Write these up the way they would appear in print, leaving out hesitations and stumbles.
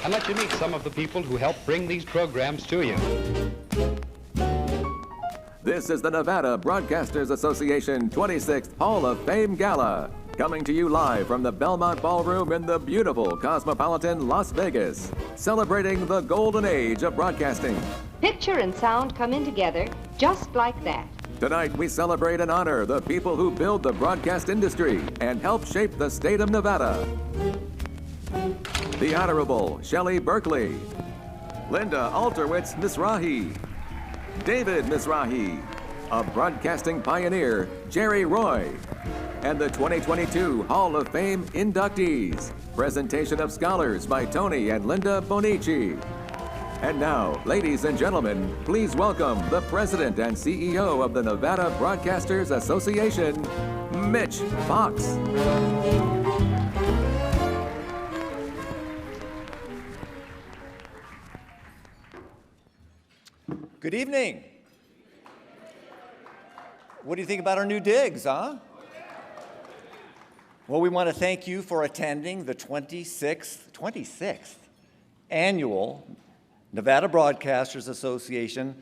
and let you meet some of the people who help bring these programs to you. This is the Nevada Broadcasters Association 26th Hall of Fame Gala, coming to you live from the Belmont Ballroom in the beautiful cosmopolitan Las Vegas, celebrating the golden age of broadcasting. Picture and sound come in together just like that. Tonight, we celebrate and honor the people who build the broadcast industry and help shape the state of Nevada. The Honorable Shelley Berkeley, Linda Alterwtz-Mizrahi, David Mizrahi, a broadcasting pioneer, Jerry Roy, and the 2022 Hall of Fame inductees. Presentation of scholars by Tony and Linda Bonici. And now, ladies and gentlemen, please welcome the President and CEO of the Nevada Broadcasters Association, Mitch Fox. Good evening. What do you think about our new digs, huh? Well, we want to thank you for attending the 26th annual Nevada Broadcasters Association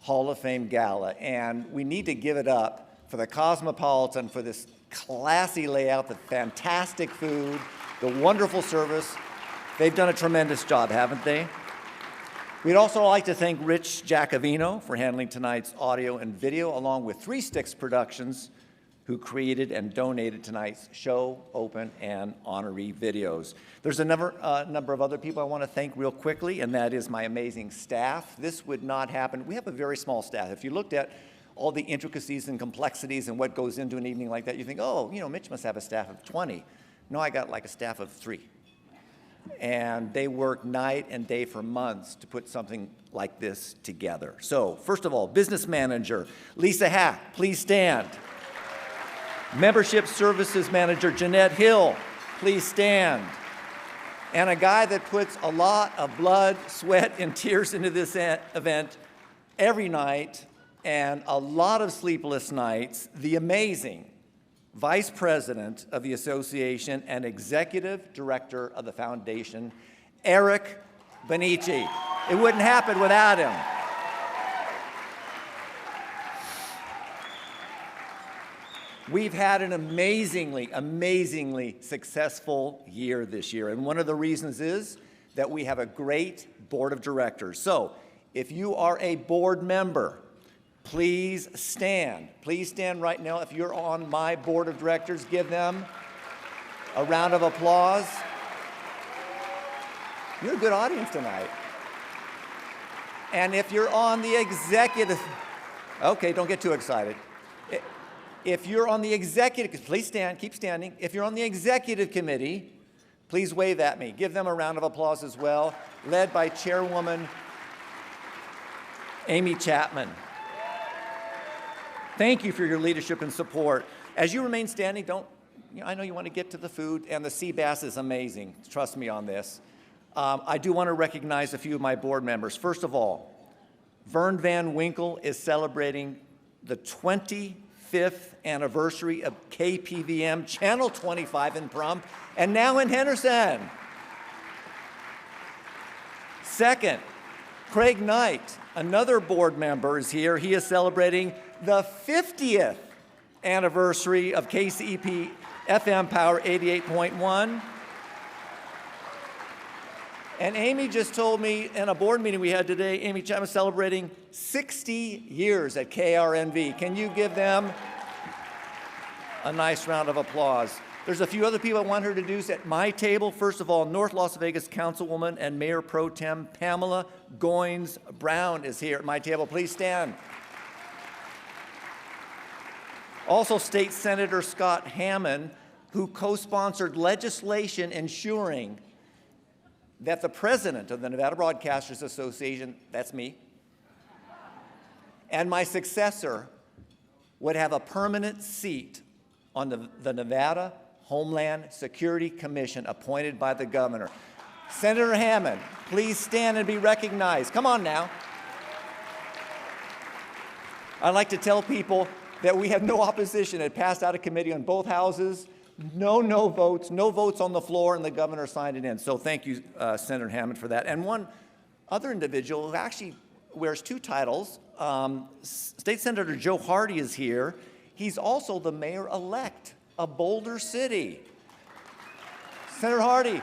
Hall of Fame Gala. And we need to give it up for the Cosmopolitan, for this classy layout, the fantastic food, the wonderful service. They've done a tremendous job, haven't they? We'd also like to thank Rich Giacovino for handling tonight's audio and video, along with 3 Sticks Productions, who created and donated tonight's show, open, and honoree videos. There's a number of other people I want to thank real quickly, and that is my amazing staff. This would not happen. We have a very small staff. If you looked at all the intricacies and complexities and what goes into an evening like that, you think, oh, you know, Mitch must have a staff of 20. No, I got like a staff of 3. And they work night and day for months to put something like this together. So, first of all, business manager, Lisa Hack, please stand. Membership Services Manager, Jeanette Hill, please stand. And a guy that puts a lot of blood, sweat, and tears into this event every night, and a lot of sleepless nights, the amazing Vice President of the Association and Executive Director of the Foundation, Eric Bonici. It wouldn't happen without him. We've had an amazingly successful year this year, and one of the reasons is that we have a great board of directors. So, if you are a board member, please stand. Please stand right now. If you're on my board of directors, give them a round of applause. You're a good audience tonight. And if you're on the executive, okay, don't get too excited. If you're on the executive, please stand, keep standing. If you're on the executive committee, please wave at me. Give them a round of applause as well, led by Chairwoman Amy Chapman. Thank you for your leadership and support. As you remain standing, I know you want to get to the food, and the sea bass is amazing. Trust me on this. I do want to recognize a few of my board members. First of all, Vern Van Winkle is celebrating the 25th anniversary of KPVM, Channel 25 in Pahrump, and now in Henderson. Second, Craig Knight, another board member, is here. He is celebrating the 50th anniversary of KCEP FM Power 88.1. And Amy just told me in a board meeting we had today, Amy Chapman is celebrating 60 years at KRNV. Can you give them a nice round of applause? There's a few other people I want her to introduce at my table. First of all, North Las Vegas Councilwoman and Mayor Pro Tem Pamela Goins Brown is here at my table. Please stand. Also, State Senator Scott Hammond, who co-sponsored legislation ensuring that the president of the Nevada Broadcasters Association, that's me, and my successor would have a permanent seat on the Nevada Homeland Security Commission appointed by the governor. Senator Hammond, please stand and be recognized. Come on now. I'd like to tell people that we have no opposition. It passed out of committee on both houses. No votes, no votes on the floor, and the governor signed it in. So thank you, Senator Hammond, for that. And one other individual who actually wears two titles, State Senator Joe Hardy is here. He's also the mayor-elect of Boulder City. Senator Hardy,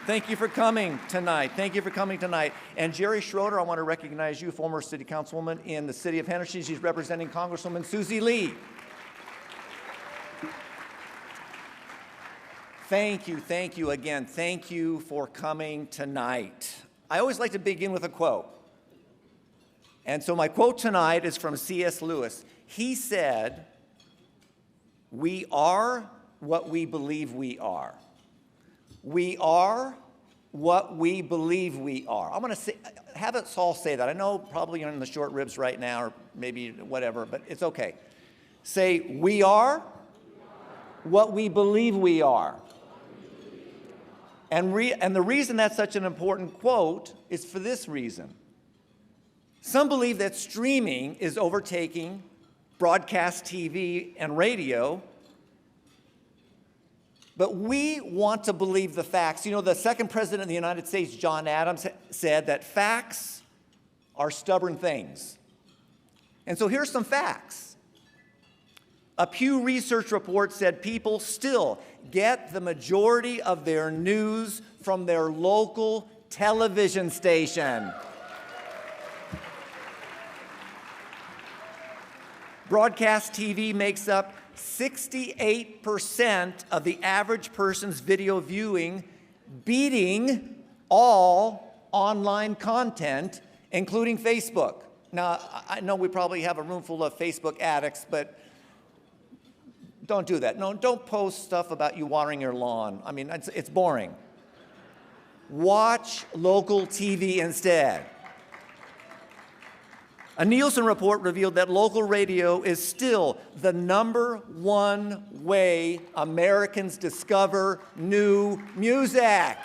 thank you for coming tonight. Thank you for coming tonight. And Jerry Schroeder, I want to recognize you, former city councilwoman in the city of Hennessy. She's representing Congresswoman Susie Lee. Thank you again. Thank you for coming tonight. I always like to begin with a quote. And so my quote tonight is from C.S. Lewis. He said, "We are what we believe we are. We are what we believe we are." I'm going to have us all say that. I know probably you're in the short ribs right now, or maybe whatever, but it's okay. Say, "We are what we believe we are." And the reason that's such an important quote is for this reason. Some believe that streaming is overtaking broadcast TV and radio, but we want to believe the facts. You know, the second president of the United States, John Adams, said that facts are stubborn things. And so here's some facts. A Pew Research report said people still get the majority of their news from their local television station. Broadcast TV makes up 68% of the average person's video viewing, beating all online content, including Facebook. Now, I know we probably have a room full of Facebook addicts, but don't do that. No, don't post stuff about you watering your lawn. I mean, it's boring. Watch local TV instead. A Nielsen report revealed that local radio is still the #1 way Americans discover new music.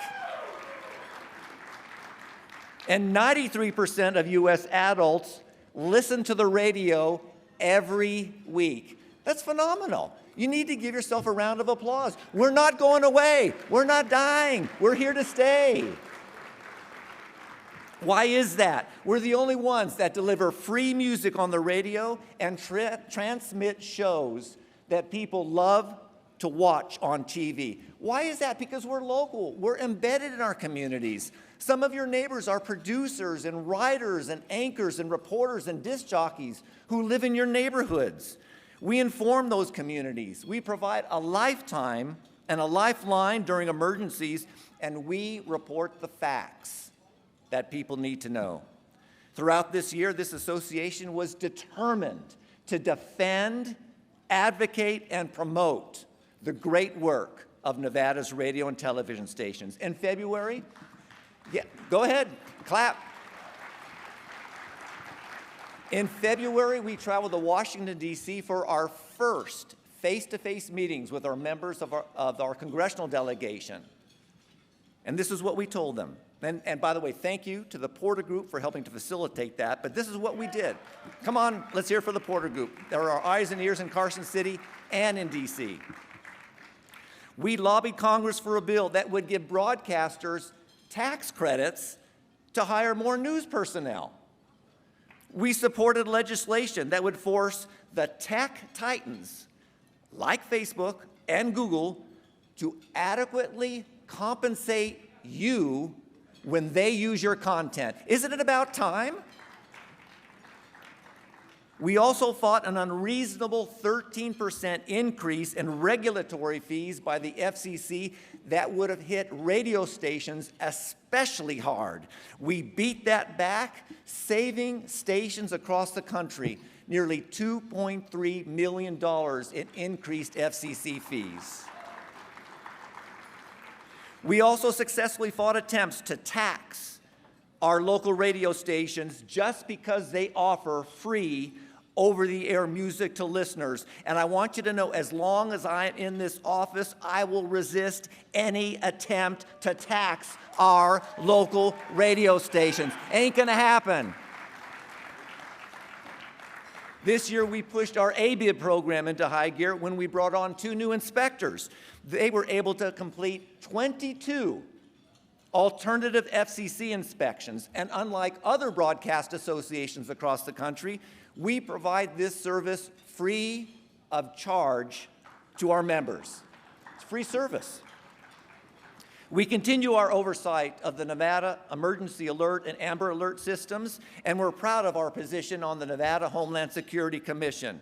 And 93% of U.S. adults listen to the radio every week. That's phenomenal. You need to give yourself a round of applause. We're not going away. We're not dying. We're here to stay. Why is that? We're the only ones that deliver free music on the radio and transmit shows that people love to watch on TV. Why is that? Because we're local. We're embedded in our communities. Some of your neighbors are producers and writers and anchors and reporters and disc jockeys who live in your neighborhoods. We inform those communities. We provide a lifetime and a lifeline during emergencies, and we report the facts that people need to know. Throughout this year, this association was determined to defend, advocate, and promote the great work of Nevada's radio and television stations. In February, go ahead, clap. In February, we traveled to Washington, D.C. for our first face-to-face meetings with our members of our congressional delegation. And this is what we told them. And by the way, thank you to the Porter Group for helping to facilitate that, but this is what we did. Come on, let's hear for the Porter Group. There are eyes and ears in Carson City and in D.C. We lobbied Congress for a bill that would give broadcasters tax credits to hire more news personnel. We supported legislation that would force the tech titans, like Facebook and Google, to adequately compensate you when they use your content. Isn't it about time? We also fought an unreasonable 13% increase in regulatory fees by the FCC that would have hit radio stations especially hard. We beat that back, saving stations across the country nearly $2.3 million in increased FCC fees. We also successfully fought attempts to tax our local radio stations just because they offer free over-the-air music to listeners. And I want you to know, as long as I am in this office, I will resist any attempt to tax our local radio stations. Ain't gonna happen. This year, we pushed our ABID program into high gear when we brought on 2 new inspectors. They were able to complete 22 alternative FCC inspections, and unlike other broadcast associations across the country, we provide this service free of charge to our members. It's free service. We continue our oversight of the Nevada Emergency Alert and Amber Alert systems, and we're proud of our position on the Nevada Homeland Security Commission.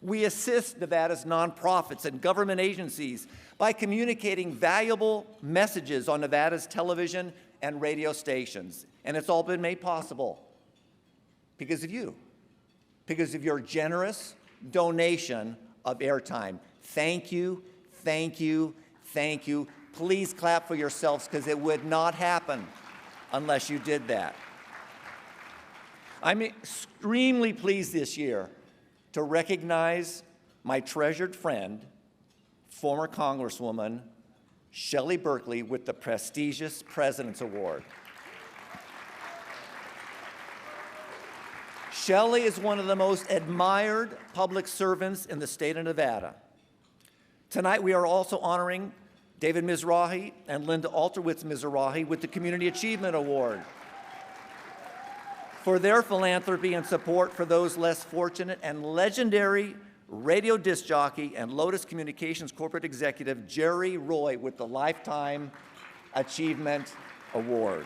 We assist Nevada's nonprofits and government agencies by communicating valuable messages on Nevada's television and radio stations. And it's all been made possible because of you, because of your generous donation of airtime. Thank you, thank you, thank you. Please clap for yourselves, because it would not happen unless you did that. I'm extremely pleased this year to recognize my treasured friend, former Congresswoman Shelley Berkley, with the prestigious President's Award. Shelley is one of the most admired public servants in the state of Nevada. Tonight, we are also honoring David Mizrahi and Linda Alterwtz-Mizrahi with the Community Achievement Award for their philanthropy and support for those less fortunate, and legendary radio disc jockey and Lotus Communications corporate executive Jerry Roy with the Lifetime Achievement Award.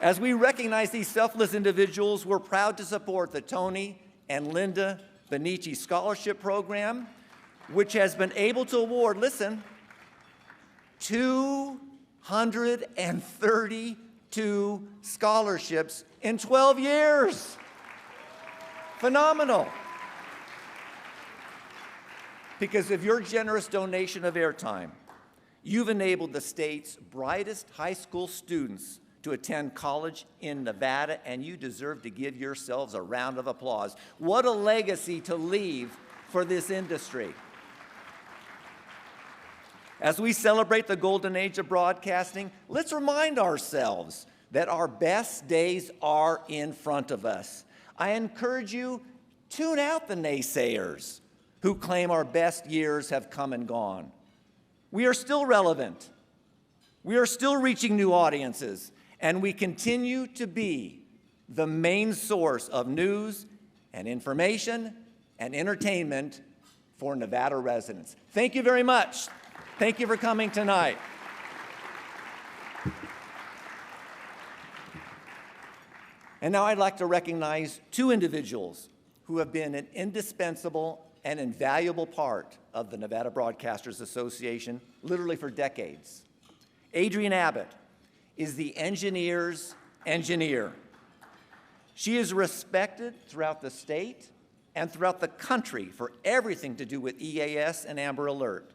As we recognize these selfless individuals, we're proud to support the Tony and Linda Benici Scholarship Program, which has been able to award, listen, 232 scholarships in 12 years. Phenomenal. Because of your generous donation of airtime, you've enabled the state's brightest high school students to attend college in Nevada, and you deserve to give yourselves a round of applause. What a legacy to leave for this industry. As we celebrate the golden age of broadcasting, let's remind ourselves that our best days are in front of us. I encourage you, tune out the naysayers who claim our best years have come and gone. We are still relevant. We are still reaching new audiences, and we continue to be the main source of news and information and entertainment for Nevada residents. Thank you very much. Thank you for coming tonight. And now I'd like to recognize 2 individuals who have been an indispensable and invaluable part of the Nevada Broadcasters Association, literally for decades. Adrienne Abbott is the engineer's engineer. She is respected throughout the state and throughout the country for everything to do with EAS and Amber Alert.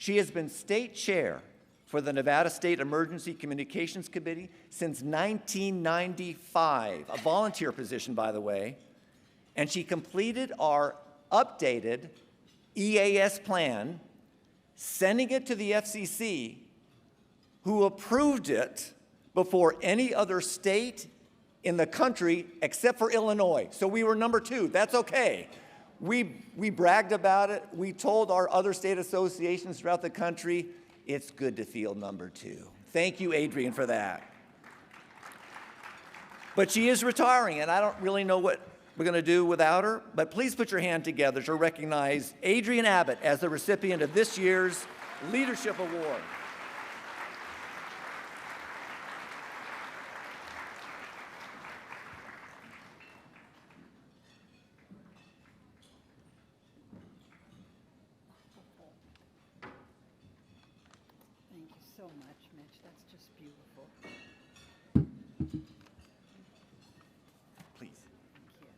She has been state chair for the Nevada State Emergency Communications Committee since 1995, a volunteer position, by the way, and she completed our updated EAS plan, sending it to the FCC, who approved it before any other state in the country except for Illinois. So we were number 2. That's okay. We bragged about it. We told our other state associations throughout the country, it's good to feel number 2. Thank you, Adrienne, for that. But she is retiring, and I don't really know what we're going to do without her, but please put your hand together to recognize Adrienne Abbott as the recipient of this year's Leadership Award. Thank you so much, Mitch. That's just beautiful. Please. Thank you.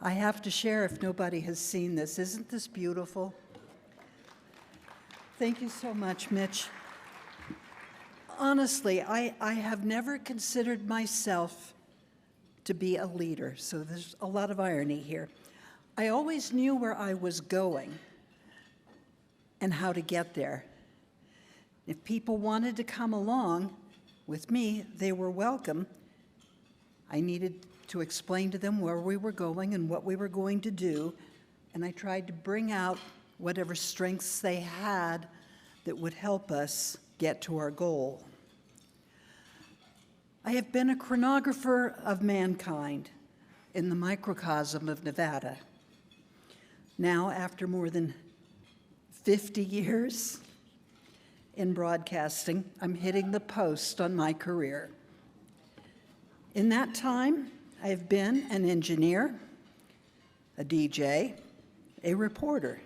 I have to share if nobody has seen this. Isn't this beautiful? Thank you so much, Mitch. Honestly, I have never considered myself to be a leader, so there's a lot of irony here. I always knew where I was going and how to get there. If people wanted to come along with me, they were welcome. I needed to explain to them where we were going and what we were going to do, and I tried to bring out whatever strengths they had that would help us get to our goal. I have been a chronographer of mankind in the microcosm of Nevada. Now, after more than 50 years in broadcasting, I'm hitting the post on my career. In that time, I have been an engineer, a DJ, a reporter,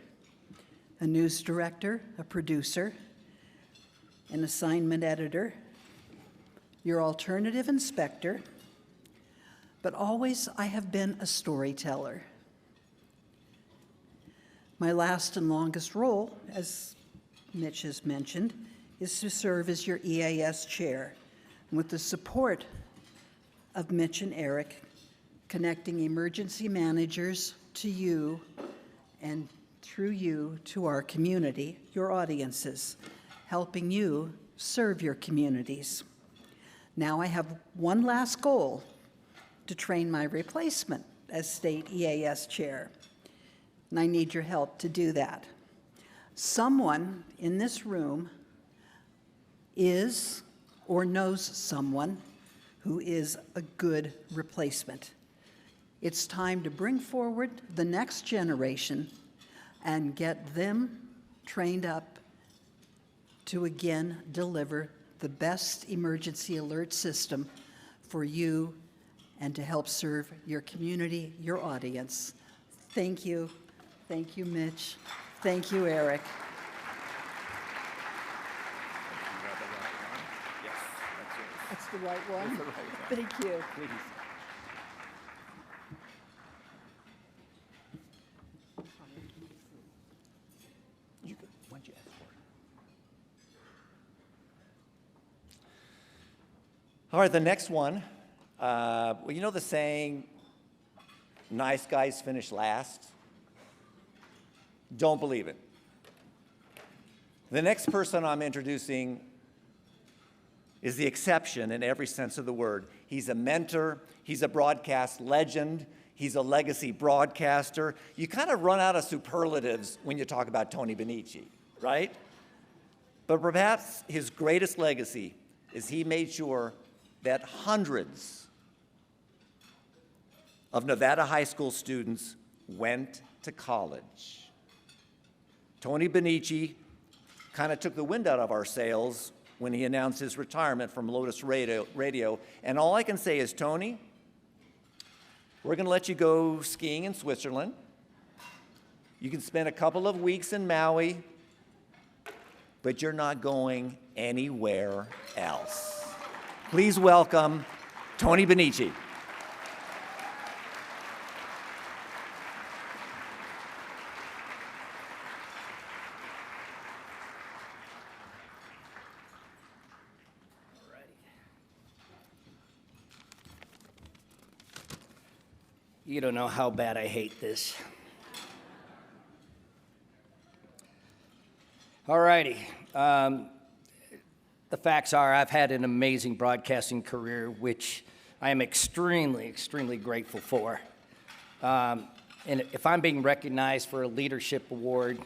a news director, a producer, an assignment editor, your alternative inspector, but always I have been a storyteller. My last and longest role, as Mitch has mentioned, is to serve as your EAS chair, and with the support of Mitch and Eric, connecting emergency managers to you and through you to our community, your audiences, helping you serve your communities. Now I have one last goal, to train my replacement as state EAS chair, and I need your help to do that. Someone in this room is or knows someone who is a good replacement. It's time to bring forward the next generation and get them trained up to again deliver the best emergency alert system for you and to help serve your community, your audience. Thank you. Thank you, Mitch. Thank you, Eric. That's the right one? That's the right one. Thank you. Please. You could, why don't you ask for it? All right, the next one. Well, you know the saying, nice guys finish last? Don't believe it. The next person I'm introducing is the exception in every sense of the word. He's a mentor, he's a broadcast legend, he's a legacy broadcaster. You kind of run out of superlatives when you talk about Tony Benici, right? But perhaps his greatest legacy is he made sure that hundreds of Nevada high school students went to college. Tony Benici kind of took the wind out of our sails when he announced his retirement from Lotus Radio. And all I can say is, Tony, we're going to let you go skiing in Switzerland. You can spend a couple of weeks in Maui, but you're not going anywhere else. Please welcome Tony Benici. You don't know how bad I hate this. All righty. The facts are I've had an amazing broadcasting career, which I am extremely, extremely grateful for. And if I'm being recognized for a leadership award,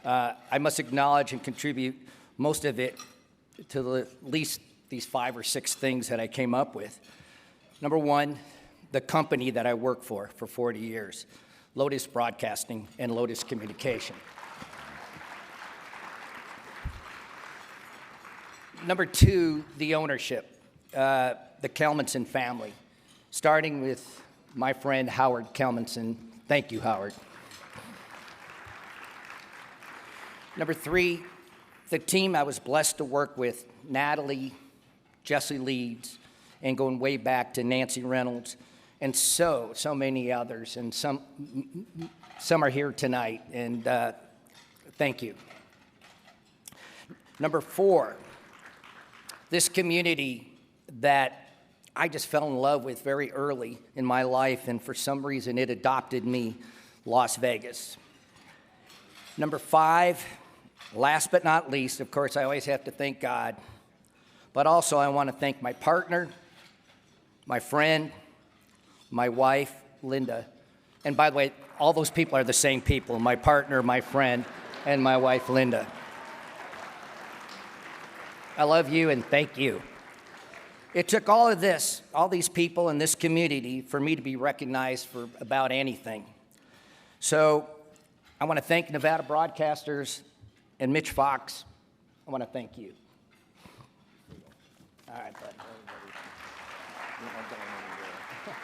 I must acknowledge and contribute most of it to at least these 5 or 6 things that I came up with. Number one, the company that I work for 40 years, Lotus Broadcasting and Lotus Communication. Number two, the ownership, the Kelmanson family, starting with my friend Howard Kelmanson. Thank you, Howard. Number three, the team I was blessed to work with, Natalie, Jesse Leeds, and going way back to Nancy Reynolds, and so many others, and some are here tonight, and thank you. Number four, this community that I just fell in love with very early in my life, and for some reason it adopted me, Las Vegas. Number five, last but not least, of course, I always have to thank God, but also I want to thank my partner, my friend, my wife, Linda, and by the way, all those people are the same people, my partner, my friend, and my wife, Linda. I love you and thank you. It took all of this, all these people in this community for me to be recognized for about anything. So I want to thank Nevada Broadcasters and Mitch Fox. I want to thank you. All right, bud. You're not going anywhere.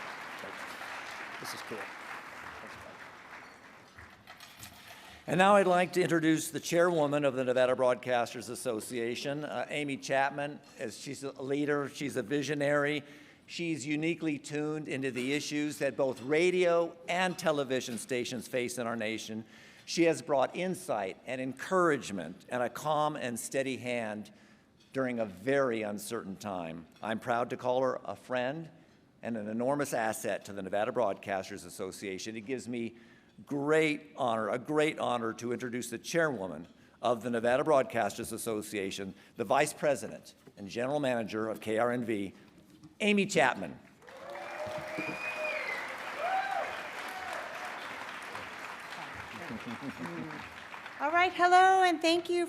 This is cool. Thanks, bud. And now I'd like to introduce the chairwoman of the Nevada Broadcasters Association, Amy Chapman. As she's a leader, she's a visionary. She's uniquely tuned into the issues that both radio and television stations face in our nation. She has brought insight and encouragement and a calm and steady hand during a very uncertain time. I'm proud to call her a friend and an enormous asset to the Nevada Broadcasters Association. It gives me a great honor to introduce the chairwoman of the Nevada Broadcasters Association, the vice president and general manager of KRNV, Amy Chapman. All right, hello, and thank you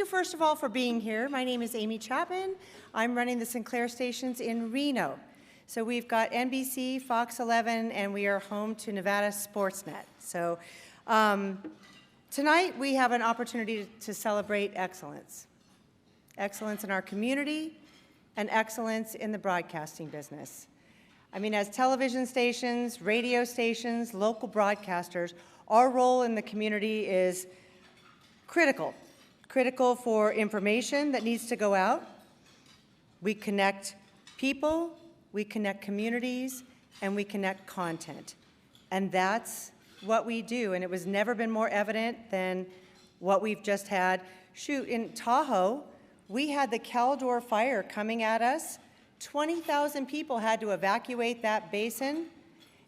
first of all for being here. My name is Amy Chapman. I'm running the Sinclair stations in Reno. So we've got NBC, Fox 11, and we are home to Nevada Sportsnet. So tonight we have an opportunity to celebrate excellence. Excellence in our community and excellence in the broadcasting business. I mean, as television stations, radio stations, local broadcasters, our role in the community is critical. Critical for information that needs to go out. We connect people, we connect communities, and we connect content. And that's what we do, and it was never been more evident than what we've just had. Shoot, in Tahoe, we had the Caldor fire coming at us. 20,000 people had to evacuate that basin,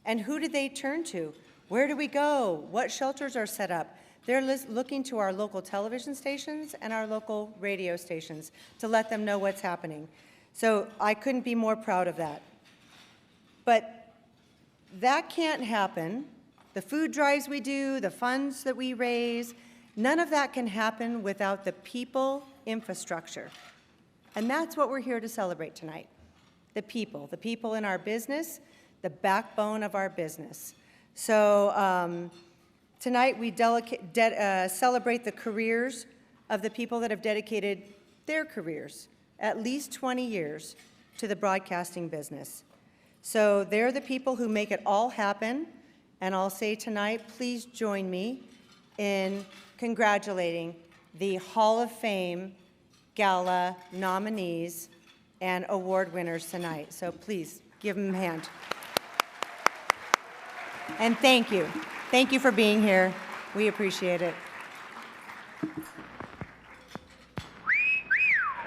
and who did they turn to? Where do we go? What shelters are set up? They're looking to our local television stations and our local radio stations to let them know what's happening. So I couldn't be more proud of that. But that can't happen. The food drives we do, the funds that we raise, none of that can happen without the people infrastructure. And that's what we're here to celebrate tonight. The people in our business, the backbone of our business. So tonight we celebrate the careers of the people that have dedicated their careers, at least 20 years, to the broadcasting business. So they're the people who make it all happen, and I'll say tonight, please join me in congratulating the Hall of Fame Gala nominees and award winners tonight. So please give them a hand. And thank you. Thank you for being here. We appreciate it.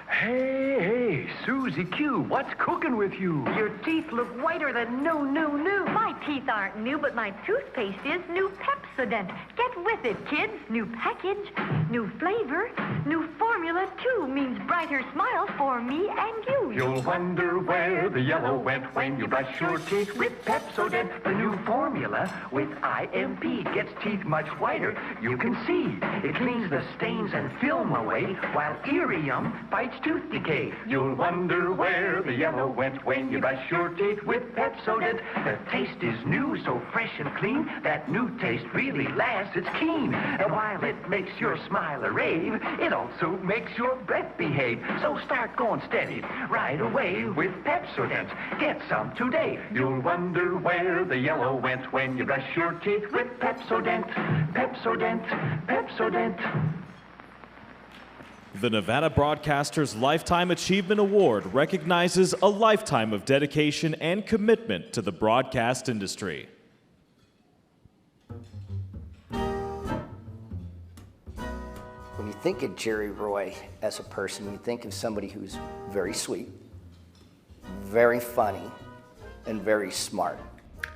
Hey, Susie Q, what's cooking with you? Your teeth look whiter than new. My teeth aren't new, but my toothpaste is new Pepsodent. Get with it, kids. New package, new flavor, new formula, too. Means brighter smiles for me and you. You'll wonder where the yellow went when you brush your teeth with Pepsodent. The new formula with IMP gets teeth much whiter. You can see it cleans the stains and film away, while Irium fights tooth decay. You'll wonder where the yellow went when you brush your teeth with Pepsodent. The taste is new, so fresh and clean. That new taste really lasts, it's keen. And while it makes your smile a rave, it also makes your breath behave. So start going steady right away with Pepsodent. Get some today. You'll wonder where the yellow went when you brush your teeth with Pepsodent. Pepsodent, Pepsodent. The Nevada Broadcasters Lifetime Achievement Award recognizes a lifetime of dedication and commitment to the broadcast industry. When you think of Jerry Roy as a person, you think of somebody who's very sweet, very funny, and very smart.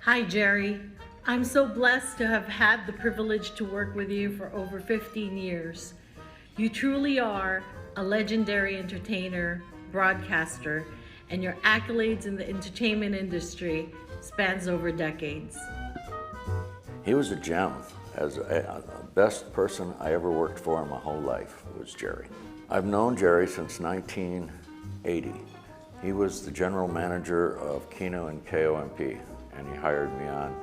Hi, Jerry. I'm so blessed to have had the privilege to work with you for over 15 years. You truly are a legendary entertainer, broadcaster, and your accolades in the entertainment industry spans over decades. He was a gem. As the best person I ever worked for in my whole life was Jerry. I've known Jerry since 1980. He was the general manager of Kino and KOMP, and he hired me on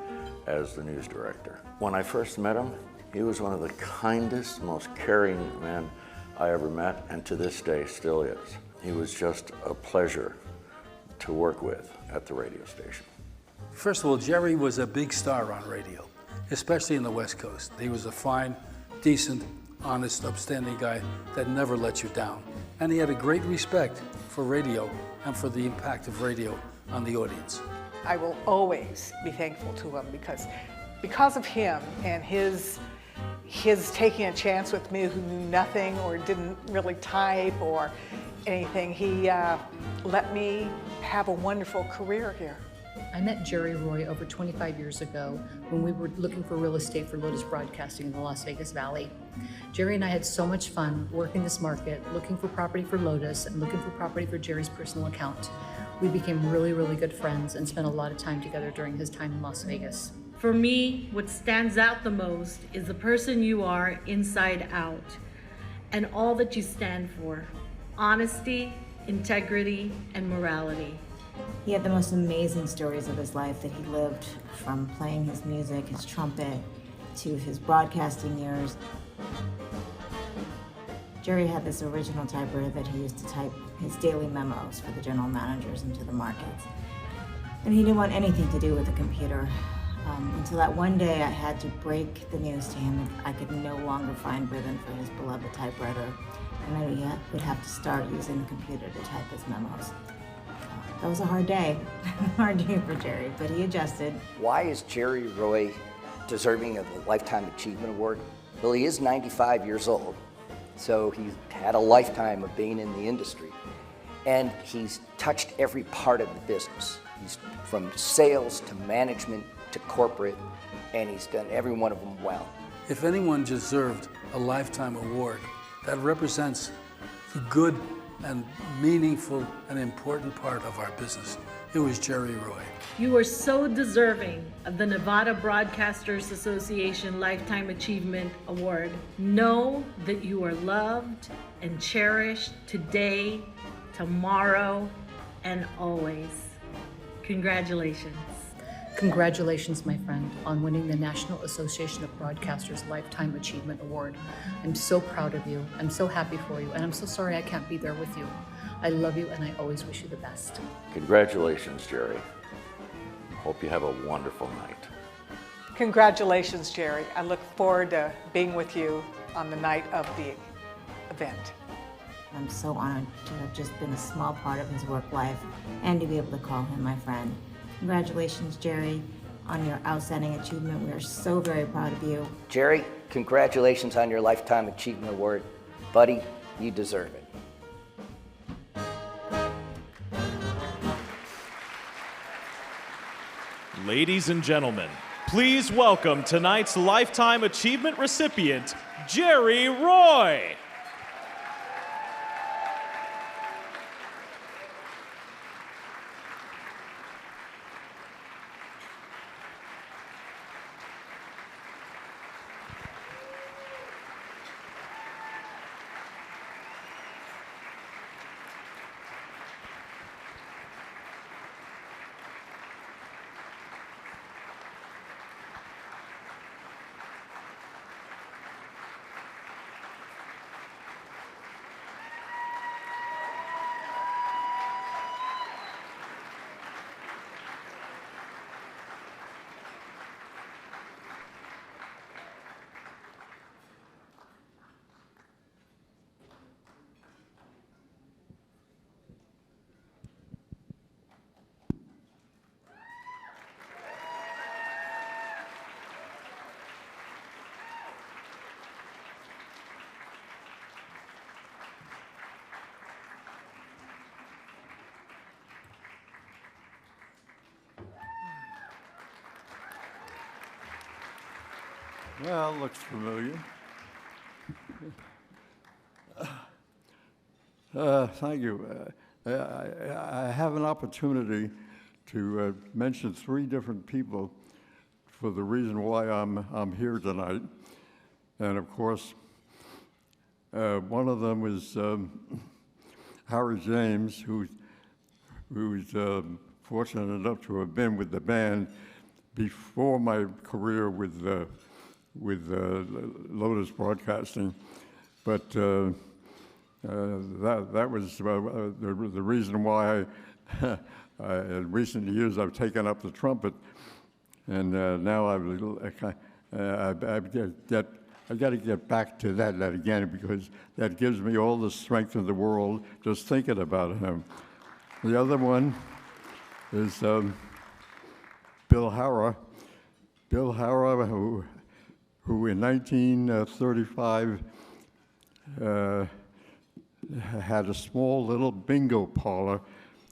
as the news director. When I first met him, he was one of the kindest, most caring men I ever met, and to this day still is. He was just a pleasure to work with at the radio station. First of all, Jerry was a big star on radio, especially in the West Coast. He was a fine, decent, honest, upstanding guy that never let you down. And he had a great respect for radio and for the impact of radio on the audience. I will always be thankful to him because of him and his taking a chance with me who knew nothing or didn't really type or anything. He let me have a wonderful career here. I met Jerry Roy over 25 years ago when we were looking for real estate for Lotus Broadcasting in the Las Vegas Valley. Jerry and I had so much fun working this market, looking for property for Lotus and looking for property for Jerry's personal account. We became really, really good friends and spent a lot of time together during his time in Las Vegas. For me, what stands out the most is the person you are inside out and all that you stand for: honesty, integrity, and morality. He had the most amazing stories of his life that he lived, from playing his music, his trumpet, to his broadcasting years. Jerry had this original typewriter that he used to type his daily memos for the general managers into the markets. And he didn't want anything to do with the computer. Until that one day I had to break the news to him that I could no longer find ribbon for his beloved typewriter, and I would have to start using the computer to type his memos. That was a hard day, hard day for Jerry, but he adjusted. Why is Jerry Roy deserving of a Lifetime Achievement Award? Well, he is 95 years old, so he's had a lifetime of being in the industry, and he's touched every part of the business. He's from sales to management to corporate, and he's done every one of them well. If anyone deserved a Lifetime Award, that represents the good and meaningful and important part of our business. It was Jerry Roy. You are so deserving of the Nevada Broadcasters Association Lifetime Achievement Award. Know that you are loved and cherished today, tomorrow, and always. Congratulations. Congratulations, my friend, on winning the National Association of Broadcasters Lifetime Achievement Award. I'm so proud of you. I'm so happy for you, and I'm so sorry I can't be there with you. I love you, and I always wish you the best. Congratulations, Jerry. Hope you have a wonderful night. Congratulations, Jerry. I look forward to being with you on the night of the event. I'm so honored to have just been a small part of his work life and to be able to call him my friend. Congratulations, Jerry, on your outstanding achievement. We are so very proud of you. Jerry, congratulations on your Lifetime Achievement Award. Buddy, you deserve it. Ladies and gentlemen, please welcome tonight's Lifetime Achievement recipient, Jerry Roy. Well, it looks familiar. Thank you. I have an opportunity to mention 3 different people for the reason why I'm here tonight. And of course, one of them is Harry James, who's fortunate enough to have been with the band before my career with Lotus Broadcasting. But that was the reason why in recent years I've taken up the trumpet, and now I got to get back to that again, because that gives me all the strength in the world just thinking about him. The other one is Bill Hara. Bill Hara, who in 1935 had a small little bingo parlor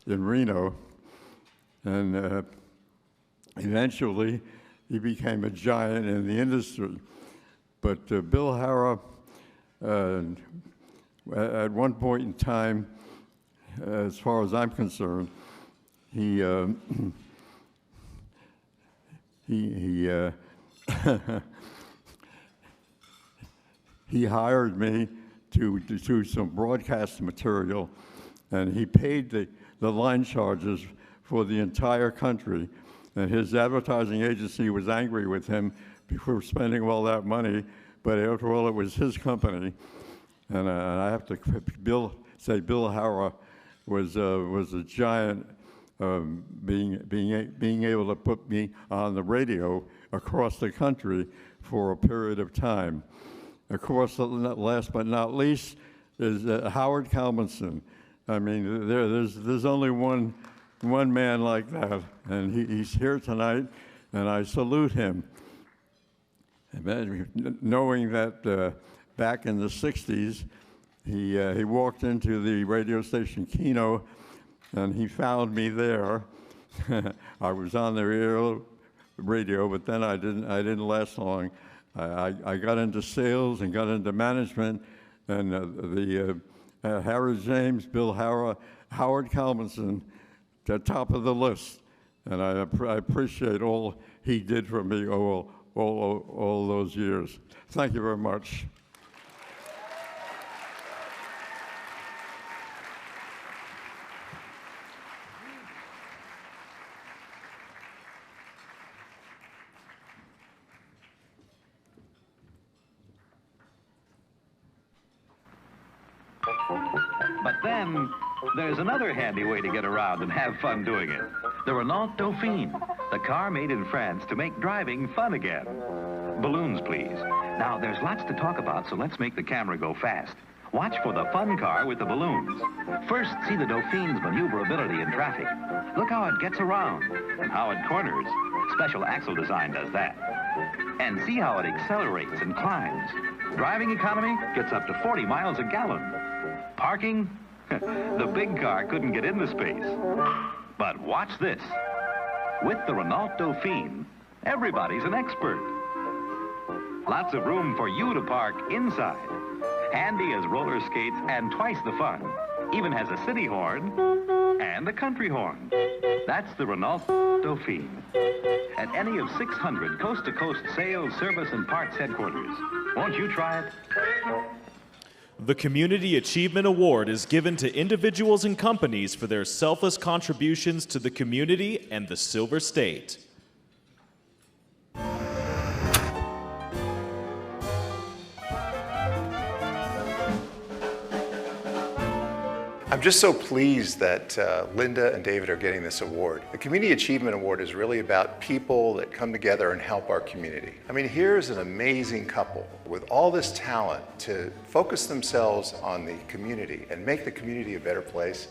in Reno, and eventually he became a giant in the industry. But Bill Hara, at one point in time, as far as I'm concerned, he hired me to do some broadcast material, and he paid the line charges for the entire country. And his advertising agency was angry with him for spending all that money, but after all, it was his company. And I have to say Bill Hara was a giant, being able to put me on the radio across the country for a period of time. Of course, last but not least is Howard Kalmanson. I mean, there's only one man like that, and he's here tonight, and I salute him. Knowing that back in the 60s, he walked into the radio station Keno, and he found me there. I was on the radio, but then I didn't last long. I got into sales and got into management, and Harry James, Bill Hara, Howard Kalmanson, the top of the list. And I appreciate all he did for me all those years. Thank you very much. But then, there's another handy way to get around and have fun doing it. The Renault Dauphine, the car made in France to make driving fun again. Balloons, please. Now, there's lots to talk about, so let's make the camera go fast. Watch for the fun car with the balloons. First, see the Dauphine's maneuverability in traffic. Look how it gets around and how it corners. Special axle design does that. And see how it accelerates and climbs. Driving economy gets up to 40 miles a gallon. Parking? The big car couldn't get into space. But watch this. With the Renault Dauphine, everybody's an expert. Lots of room for you to park inside. Handy as roller skates and twice the fun. Even has a city horn and a country horn. That's the Renault Dauphine. At any of 600 coast-to-coast sales, service, and parts headquarters. Won't you try it? The Community Achievement Award is given to individuals and companies for their selfless contributions to the community and the Silver State. I'm just so pleased that Linda and David are getting this award. The Community Achievement Award is really about people that come together and help our community. I mean, here's an amazing couple with all this talent to focus themselves on the community and make the community a better place,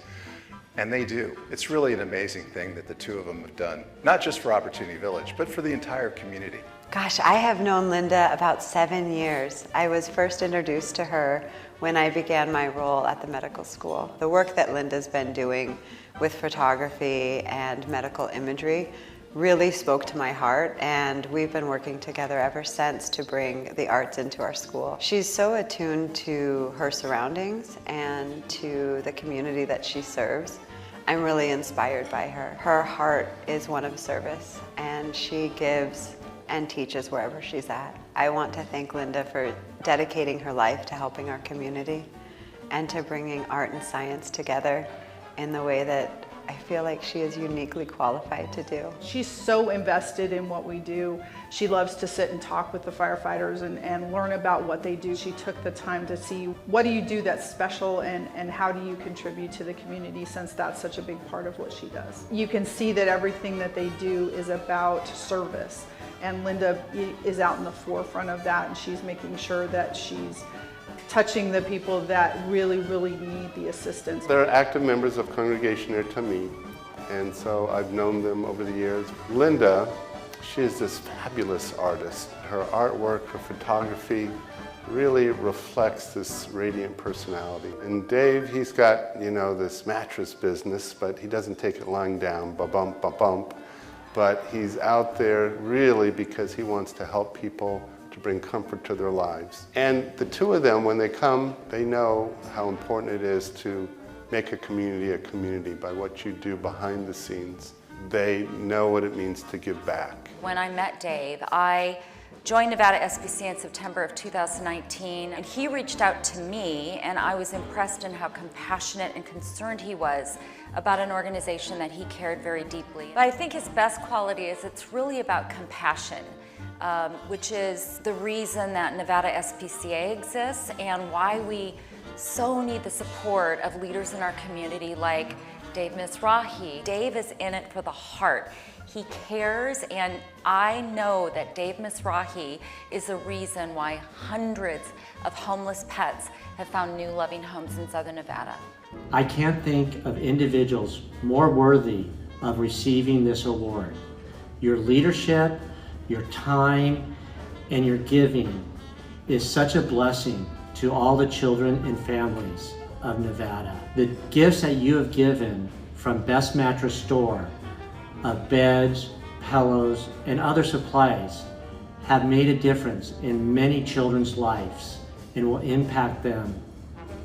and they do. It's really an amazing thing that the two of them have done, not just for Opportunity Village, but for the entire community. Gosh, I have known Linda about 7 years. I was first introduced to her when I began my role at the medical school. The work that Linda's been doing with photography and medical imagery really spoke to my heart, and we've been working together ever since to bring the arts into our school. She's so attuned to her surroundings and to the community that she serves. I'm really inspired by her. Her heart is one of service, and she gives and teaches wherever she's at. I want to thank Linda for dedicating her life to helping our community and to bringing art and science together in the way that I feel like she is uniquely qualified to do. She's so invested in what we do. She loves to sit and talk with the firefighters and learn about what they do. She took the time to see, what do you do that's special, and how do you contribute to the community, since that's such a big part of what she does. You can see that everything that they do is about service, and Linda is out in the forefront of that, and she's making sure that she's touching the people that really, really need the assistance. They're active members of Congregation Ner Tamid, and so I've known them over the years. Linda, she is this fabulous artist. Her artwork, her photography really reflects this radiant personality. And Dave, he's got, you know, this mattress business, but he doesn't take it lying down, ba-bump, ba-bump. But he's out there really because he wants to help people to bring comfort to their lives. And the two of them, when they come, they know how important it is to make a community by what you do behind the scenes. They know what it means to give back. When I met Dave, I joined Nevada SBC in September of 2019, and he reached out to me, and I was impressed in how compassionate and concerned he was about an organization that he cared very deeply. But I think his best quality is it's really about compassion. Which is the reason that Nevada SPCA exists and why we so need the support of leaders in our community like Dave Mizrahi. Dave is in it for the heart. He cares, and I know that Dave Mizrahi is the reason why hundreds of homeless pets have found new loving homes in Southern Nevada. I can't think of individuals more worthy of receiving this award. Your leadership, your time, and your giving is such a blessing to all the children and families of Nevada. The gifts that you have given from Best Mattress Store of beds, pillows, and other supplies have made a difference in many children's lives and will impact them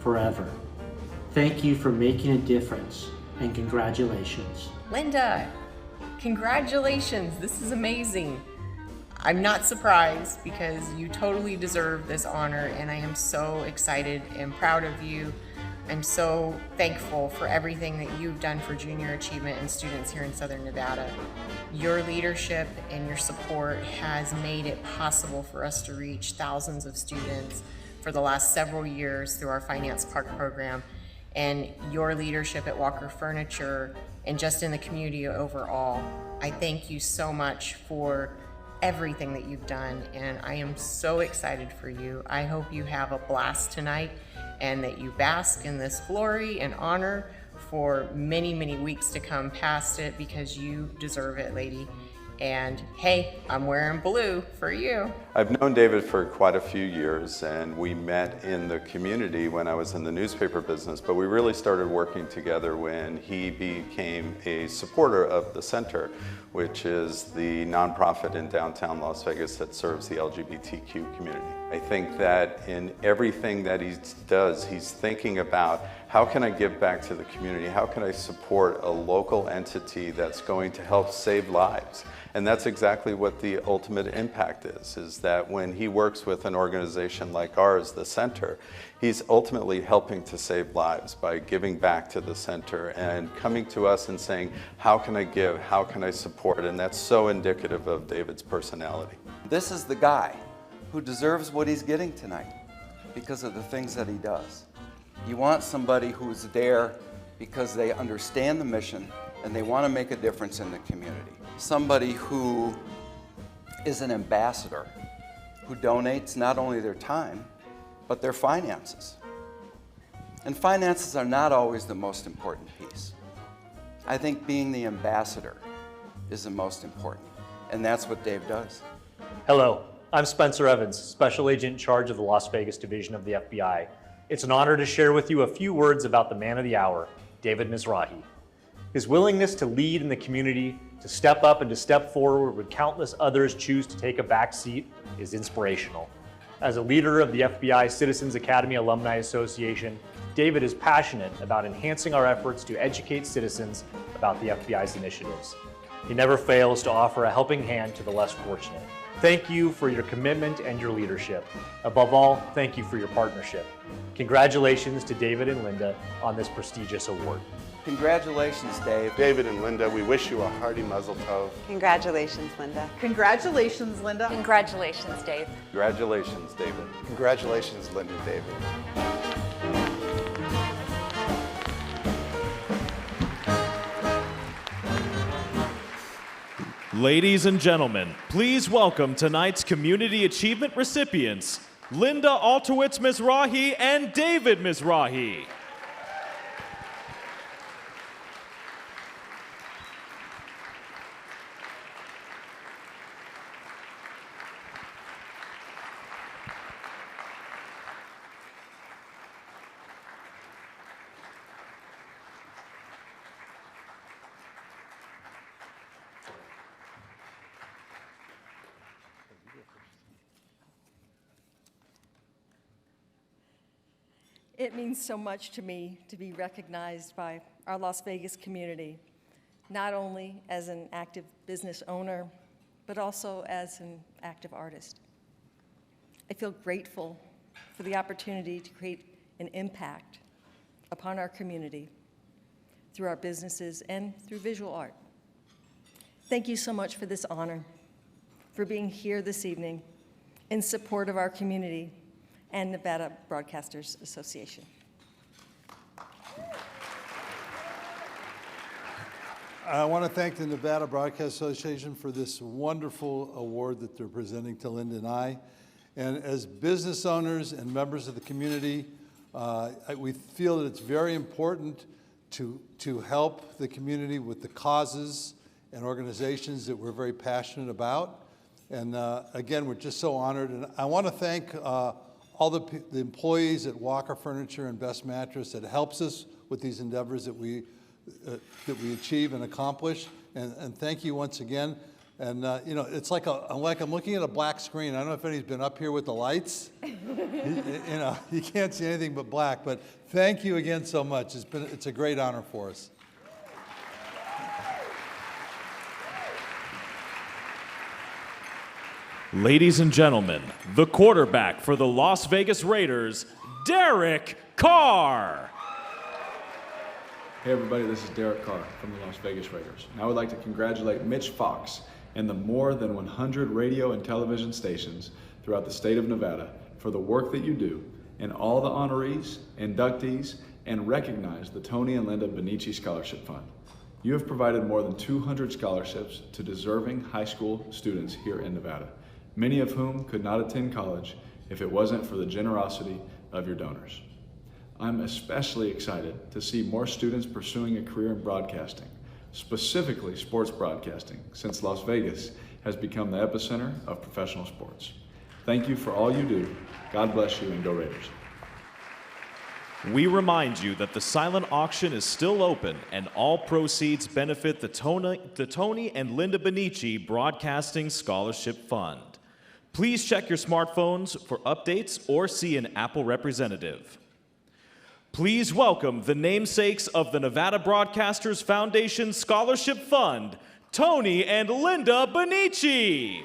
forever. Thank you for making a difference, and congratulations. Linda, congratulations, this is amazing. I'm not surprised because you totally deserve this honor, and I am so excited and proud of you. I'm so thankful for everything that you've done for junior achievement and students here in Southern Nevada. Your leadership and your support has made it possible for us to reach thousands of students for the last several years through our Finance Park program, and your leadership at Walker Furniture and just in the community overall. I thank you so much for everything that you've done, and I am so excited for you. I hope you have a blast tonight and that you bask in this glory and honor for many, many weeks to come past it, because you deserve it, lady. And hey, I'm wearing blue for you. I've known David for quite a few years, and we met in the community when I was in the newspaper business, but we really started working together when he became a supporter of the Center, which is the nonprofit in downtown Las Vegas that serves the LGBTQ community. I think that in everything that he does, he's thinking about, how can I give back to the community? How can I support a local entity that's going to help save lives? And that's exactly what the ultimate impact is that when he works with an organization like ours, the Center, he's ultimately helping to save lives by giving back to the Center and coming to us and saying, how can I give? How can I support? And that's so indicative of David's personality. This is the guy who deserves what he's getting tonight because of the things that he does. You want somebody who's there because they understand the mission and they want to make a difference in the community. Somebody who is an ambassador, who donates not only their time, but their finances. And finances are not always the most important piece. I think being the ambassador is the most important, and that's what Dave does. Hello, I'm Spencer Evans, Special Agent in charge of the Las Vegas Division of the FBI. It's an honor to share with you a few words about the man of the hour, David Mizrahi. His willingness to lead in the community, to step up and to step forward when countless others choose to take a back seat is inspirational. As a leader of the FBI Citizens Academy Alumni Association, David is passionate about enhancing our efforts to educate citizens about the FBI's initiatives. He never fails to offer a helping hand to the less fortunate. Thank you for your commitment and your leadership. Above all, thank you for your partnership. Congratulations to David and Linda on this prestigious award. Congratulations, Dave. David and Linda, we wish you a hearty mazel tov. Congratulations, Linda. Congratulations, Linda. Congratulations, Dave. Congratulations, David. Congratulations, Linda and David. Ladies and gentlemen, please welcome tonight's Community Achievement recipients, Linda Alterwtz-Mizrahi and David Mizrahi. It means so much to me to be recognized by our Las Vegas community, not only as an active business owner, but also as an active artist. I feel grateful for the opportunity to create an impact upon our community through our businesses and through visual art. Thank you so much for this honor, for being here this evening in support of our community and Nevada Broadcasters Association. I want to thank the Nevada Broadcast Association for this wonderful award that they're presenting to Linda and I. And as business owners and members of the community, we feel that it's very important to help the community with the causes and organizations that we're very passionate about. And again, we're just so honored. And I want to thank all the employees at Walker Furniture and Best Mattress that helps us with these endeavors that we achieve and accomplish. And thank you once again. And you know, it's like I'm looking at a black screen. I don't know if anybody's been up here with the lights. You know, you can't see anything but black. But thank you again so much. It's a great honor for us. Ladies and gentlemen, the quarterback for the Las Vegas Raiders, Derek Carr. Hey everybody, this is Derek Carr from the Las Vegas Raiders. And I would like to congratulate Mitch Fox and the more than 100 radio and television stations throughout the state of Nevada for the work that you do, and all the honorees, inductees, and recognize the Tony and Linda Benici Scholarship Fund. You have provided more than 200 scholarships to deserving high school students here in Nevada, many of whom could not attend college if it wasn't for the generosity of your donors. I'm especially excited to see more students pursuing a career in broadcasting, specifically sports broadcasting, since Las Vegas has become the epicenter of professional sports. Thank you for all you do. God bless you, and go Raiders. We remind you that the silent auction is still open and all proceeds benefit the Tony and Linda Benici Broadcasting Scholarship Fund. Please check your smartphones for updates or see an Apple representative. Please welcome the namesakes of the Nevada Broadcasters Foundation Scholarship Fund, Tony and Linda Benici.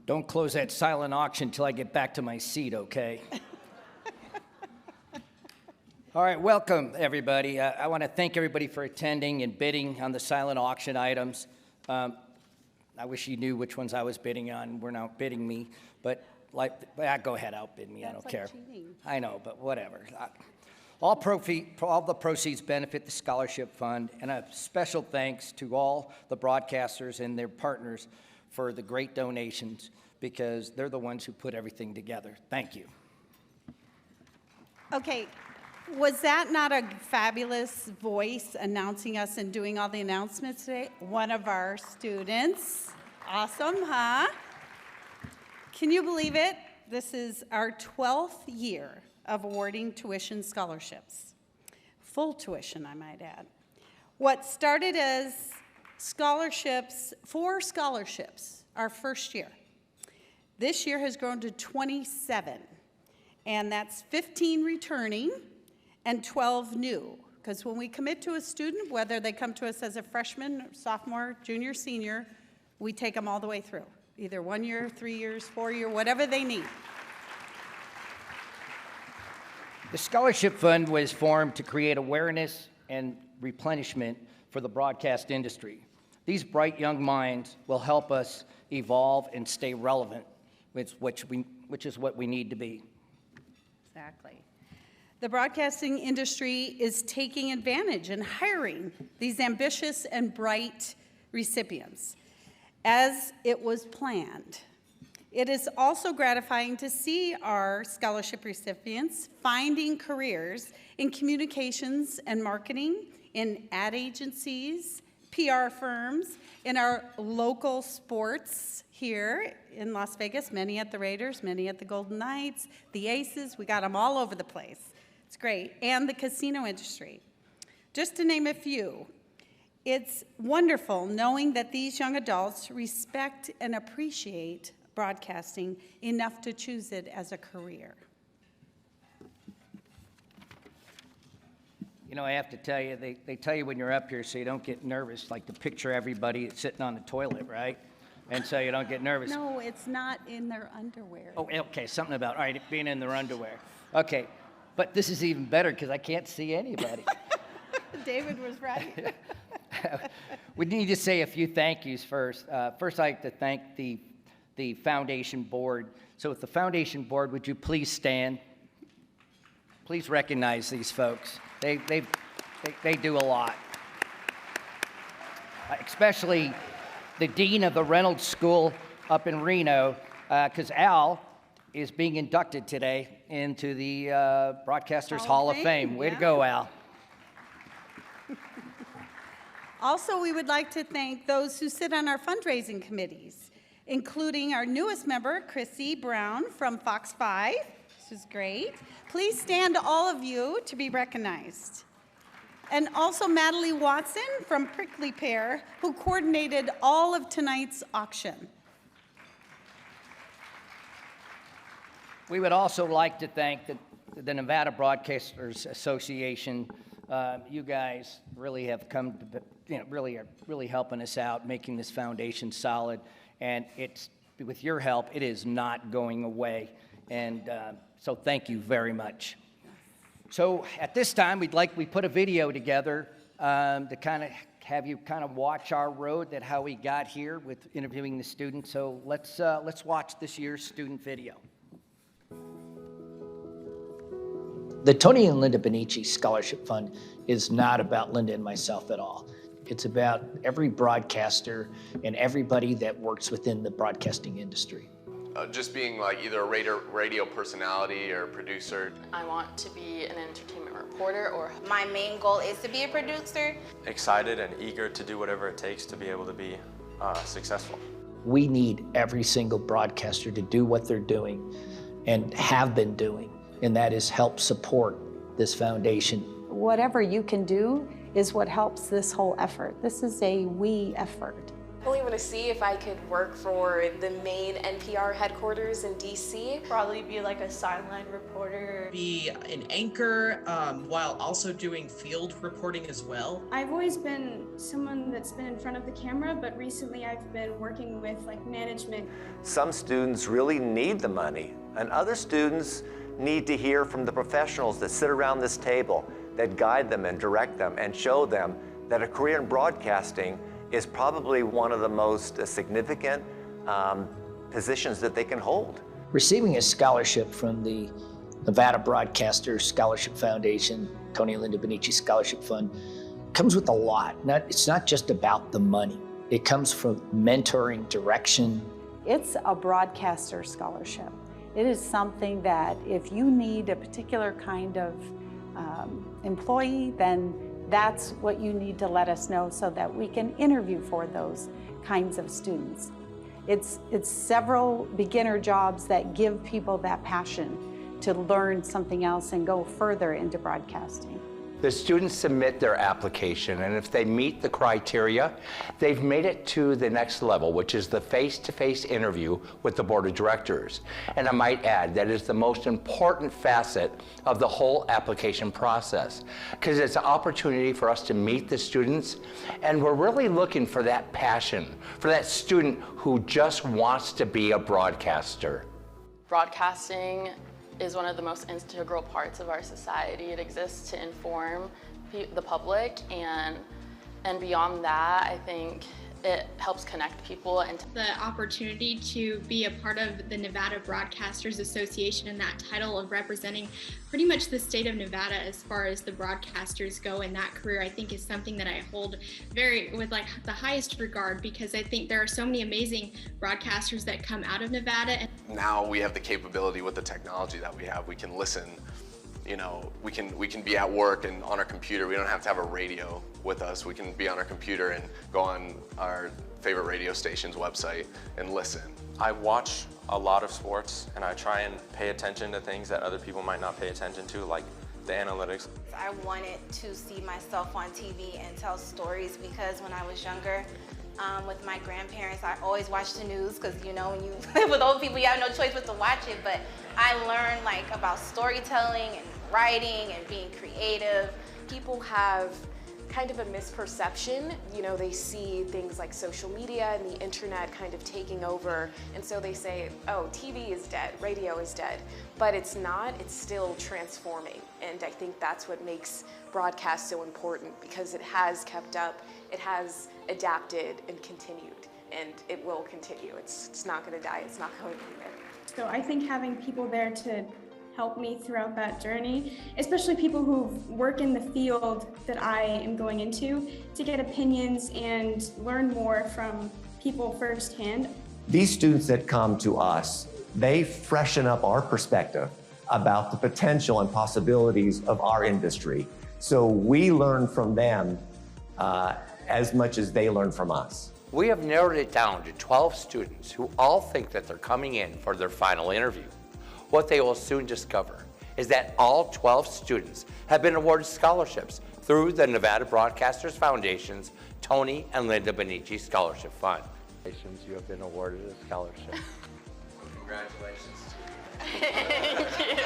Don't close that silent auction till I get back to my seat, okay? All right, welcome, everybody. I want to thank everybody for attending and bidding on the silent auction items. I wish you knew which ones I was bidding on. We're not bidding me, but go ahead, outbid me. I don't care. Cheating. I know, but whatever. All the proceeds benefit the scholarship fund, and a special thanks to all the broadcasters and their partners for the great donations, because they're the ones who put everything together. Thank you. Okay, was that not a fabulous voice announcing us and doing all the announcements today? One of our students. Awesome, huh? Can you believe it? This is our 12th year of awarding tuition scholarships. full tuition, I might add. What started as scholarships, 4 scholarships our first year, this year has grown to 27, and that's 15 returning and 12 new. Because when we commit to a student, whether they come to us as a freshman, sophomore, junior, senior, we take them all the way through, either 1 year, 3 years, 4 year, whatever they need. The Scholarship Fund was formed to create awareness and replenishment for the broadcast industry. These bright young minds will help us evolve and stay relevant, which is what we need to be. Exactly. The broadcasting industry is taking advantage and hiring these ambitious and bright recipients, as it was planned. It is also gratifying to see our scholarship recipients finding careers in communications and marketing, in ad agencies, PR firms, in our local sports here in Las Vegas, many at the Raiders, many at the Golden Knights, the Aces, we got them all over the place. It's great, and the casino industry. Just to name a few, it's wonderful knowing that these young adults respect and appreciate broadcasting enough to choose it as a career. You know, I have to tell you, they tell you when you're up here so you don't get nervous, like to picture everybody sitting on the toilet, right? And so you don't get nervous. No, it's not in their underwear. Oh, okay, something about, all right, being in their underwear. Okay, but this is even better because I can't see anybody. David was right. We need to say a few thank yous first. First, I'd like to thank the foundation board. So if the foundation board, would you please stand? Please recognize these folks. They do a lot. Especially the dean of the Reynolds School up in Reno, because Al is being inducted today into the Broadcasters Hall of Fame. Way to go, Al. Also, we would like to thank those who sit on our fundraising committees, including our newest member, Chrissy Brown from Fox 5. This is great. Please stand, all of you, to be recognized. And also Natalie Watson from Prickly Pear, who coordinated all of tonight's auction. We would also like to thank the Nevada Broadcasters Association. You guys really have come to, really helping us out, making this foundation solid. And it's, with your help, it is not going away. And so thank you very much. So at this time, we put a video together to kind of have you kind of watch our road, that how we got here with interviewing the students. So let's watch this year's student video. The Tony and Linda Benici Scholarship Fund is not about Linda and myself at all. It's about every broadcaster and everybody that works within the broadcasting industry. Just being like either a radio personality or a producer. I want to be an entertainment reporter, or my main goal is to be a producer. Excited and eager to do whatever it takes to be able to be successful. We need every single broadcaster to do what they're doing and have been doing, and that is help support this foundation. Whatever you can do is what helps this whole effort. This is a we effort. I really want to see if I could work for the main NPR headquarters in DC. Probably be like a sideline reporter. Be an anchor while also doing field reporting as well. I've always been someone that's been in front of the camera, but recently I've been working with like management. Some students really need the money, and other students need to hear from the professionals that sit around this table, that guide them and direct them and show them that a career in broadcasting is probably one of the most significant positions that they can hold. Receiving a scholarship from the Nevada Broadcasters Scholarship Foundation, Tony and Linda Benici Scholarship Fund, comes with a lot. It's not just about the money. It comes from mentoring, direction. It's a broadcaster scholarship. It is something that if you need a particular kind of employee, then that's what you need to let us know so that we can interview for those kinds of students. It's several beginner jobs that give people that passion to learn something else and go further into broadcasting. The students submit their application, and if they meet the criteria, they've made it to the next level, which is the face-to-face interview with the board of directors. And I might add, that is the most important facet of the whole application process, because it's an opportunity for us to meet the students, and we're really looking for that passion, for that student who just wants to be a broadcaster. Broadcasting is one of the most integral parts of our society. It exists to inform the public, and beyond that, I think it helps connect people. And the opportunity to be a part of the Nevada Broadcasters Association and that title of representing pretty much the state of Nevada as far as the broadcasters go in that career, I think is something that I hold with like the highest regard, because I think there are so many amazing broadcasters that come out of Nevada. Now we have the capability with the technology that we have. We can listen, you know, we can be at work and on our computer. We don't have to have a radio with us. We can be on our computer and go on our favorite radio station's website and listen. I watch a lot of sports, and I try and pay attention to things that other people might not pay attention to, like the analytics. I wanted to see myself on TV and tell stories, because when I was younger, with my grandparents, I always watched the news, because you know, when you live with old people, you have no choice but to watch it. But I learned like about storytelling and writing and being creative. People have kind of a misperception. You know, they see things like social media and the internet kind of taking over, and so they say, oh, TV is dead, radio is dead. But it's not, it's still transforming. And I think that's what makes broadcast so important, because it has kept up, it has adapted and continued, and it will continue. It's not gonna die, it's not going anywhere. So I think having people there to help me throughout that journey, especially people who work in the field that I am going into, to get opinions and learn more from people firsthand. These students that come to us, they freshen up our perspective about the potential and possibilities of our industry. So we learn from them as much as they learn from us. We have narrowed it down to 12 students who all think that they're coming in for their final interview. What they will soon discover is that all 12 students have been awarded scholarships through the Nevada Broadcasters Foundation's Tony and Linda Benici Scholarship Fund. Congratulations, you have been awarded a scholarship. Congratulations. Thank you.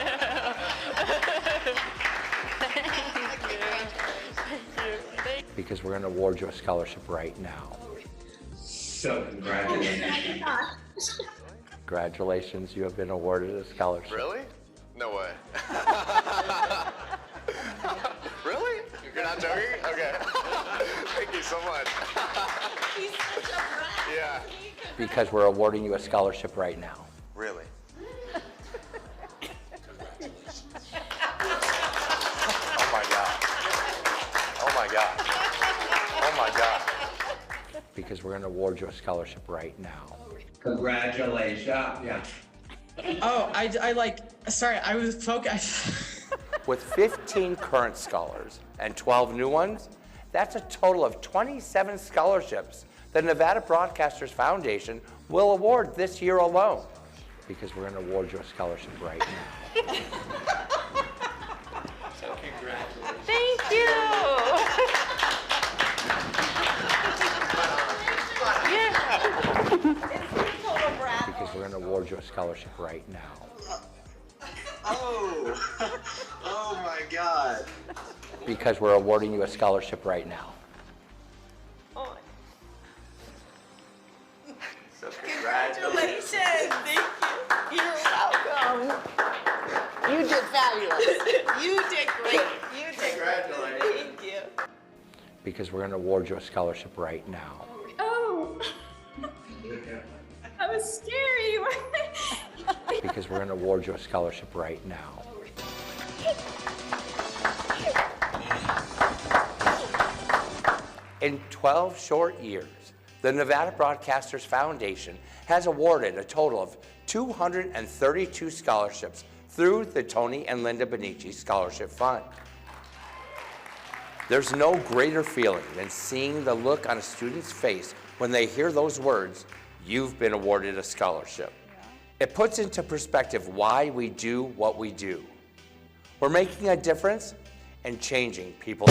Thank you. Because we're going to award you a scholarship right now. So congratulations. Congratulations, you have been awarded a scholarship. Really? No way. Really? You're not joking? Okay. Thank you so much. He's such a brat. Yeah. Because we're awarding you a scholarship right now. Really? Oh my God. Oh my God. Oh my God. Because we're going to award you a scholarship right now. Congratulations. Yeah. Oh, sorry, I was focused. With 15 current scholars and 12 new ones, that's a total of 27 scholarships the Nevada Broadcasters Foundation will award this year alone. Because we're going to award you a scholarship right now. So congratulations. Thank you. Because we're going to award you a scholarship right now. Oh my God. Because we're awarding you a scholarship right now. So Congratulations. Thank you. You're welcome. You did fabulous. You did great. You did great. Thank you. Because we're going to award you a scholarship right now. Oh, that was scary. Because we're going to award you a scholarship right now. In 12 short years, the Nevada Broadcasters Foundation has awarded a total of 232 scholarships through the Tony and Linda Benici Scholarship Fund. There's no greater feeling than seeing the look on a student's face when they hear those words, "You've been awarded a scholarship." It puts into perspective why we do what we do. We're making a difference, and changing people's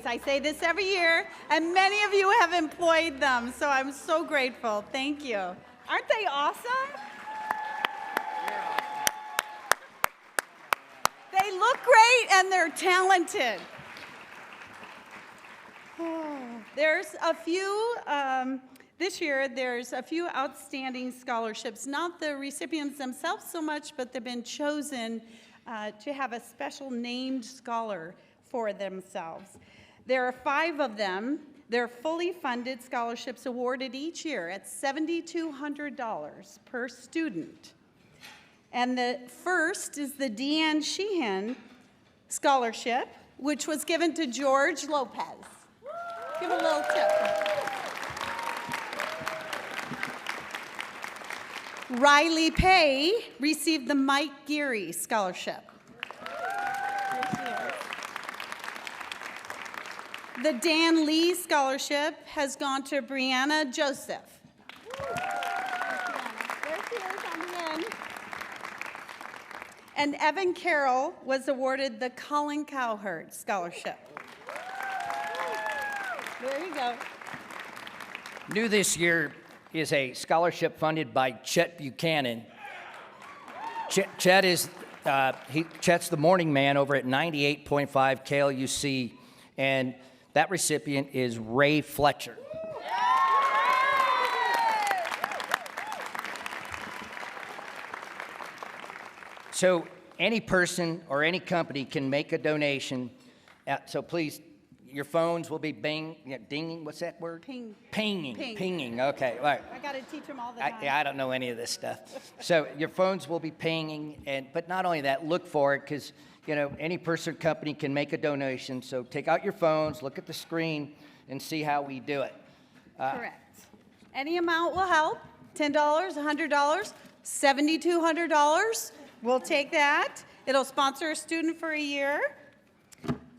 I say this every year, and many of you have employed them, so I'm so grateful. Thank you. Aren't they awesome? They look great, and they're talented. There's a few, this year, there's a few outstanding scholarships, not the recipients themselves so much, but they've been chosen to have a special named scholar for themselves. There are 5 of them. They're fully funded scholarships awarded each year at $7,200 per student. And the first is the Deanne Sheehan Scholarship, which was given to George Lopez. Give a little tip. Riley Pay received the Mike Geary Scholarship. The Dan Lee Scholarship has gone to Brianna Joseph. There she is on the end. And Evan Carroll was awarded the Colin Cowherd Scholarship. There you go. New this year is a scholarship funded by Chet Buchanan. Chet's the morning man over at 98.5 KLUC, and that recipient is Ray Fletcher. So any person or any company can make a donation. So please, your phones will be dinging. What's that word? Ping. Pinging. Okay, all right. I got to teach them all the time. I don't know any of this stuff. So your phones will be pinging, but not only that, look for it because any person or company can make a donation. So take out your phones, look at the screen, and see how we do it. Correct. Any amount will help. $10, $100, $7,200. We'll take that. It'll sponsor a student for a year.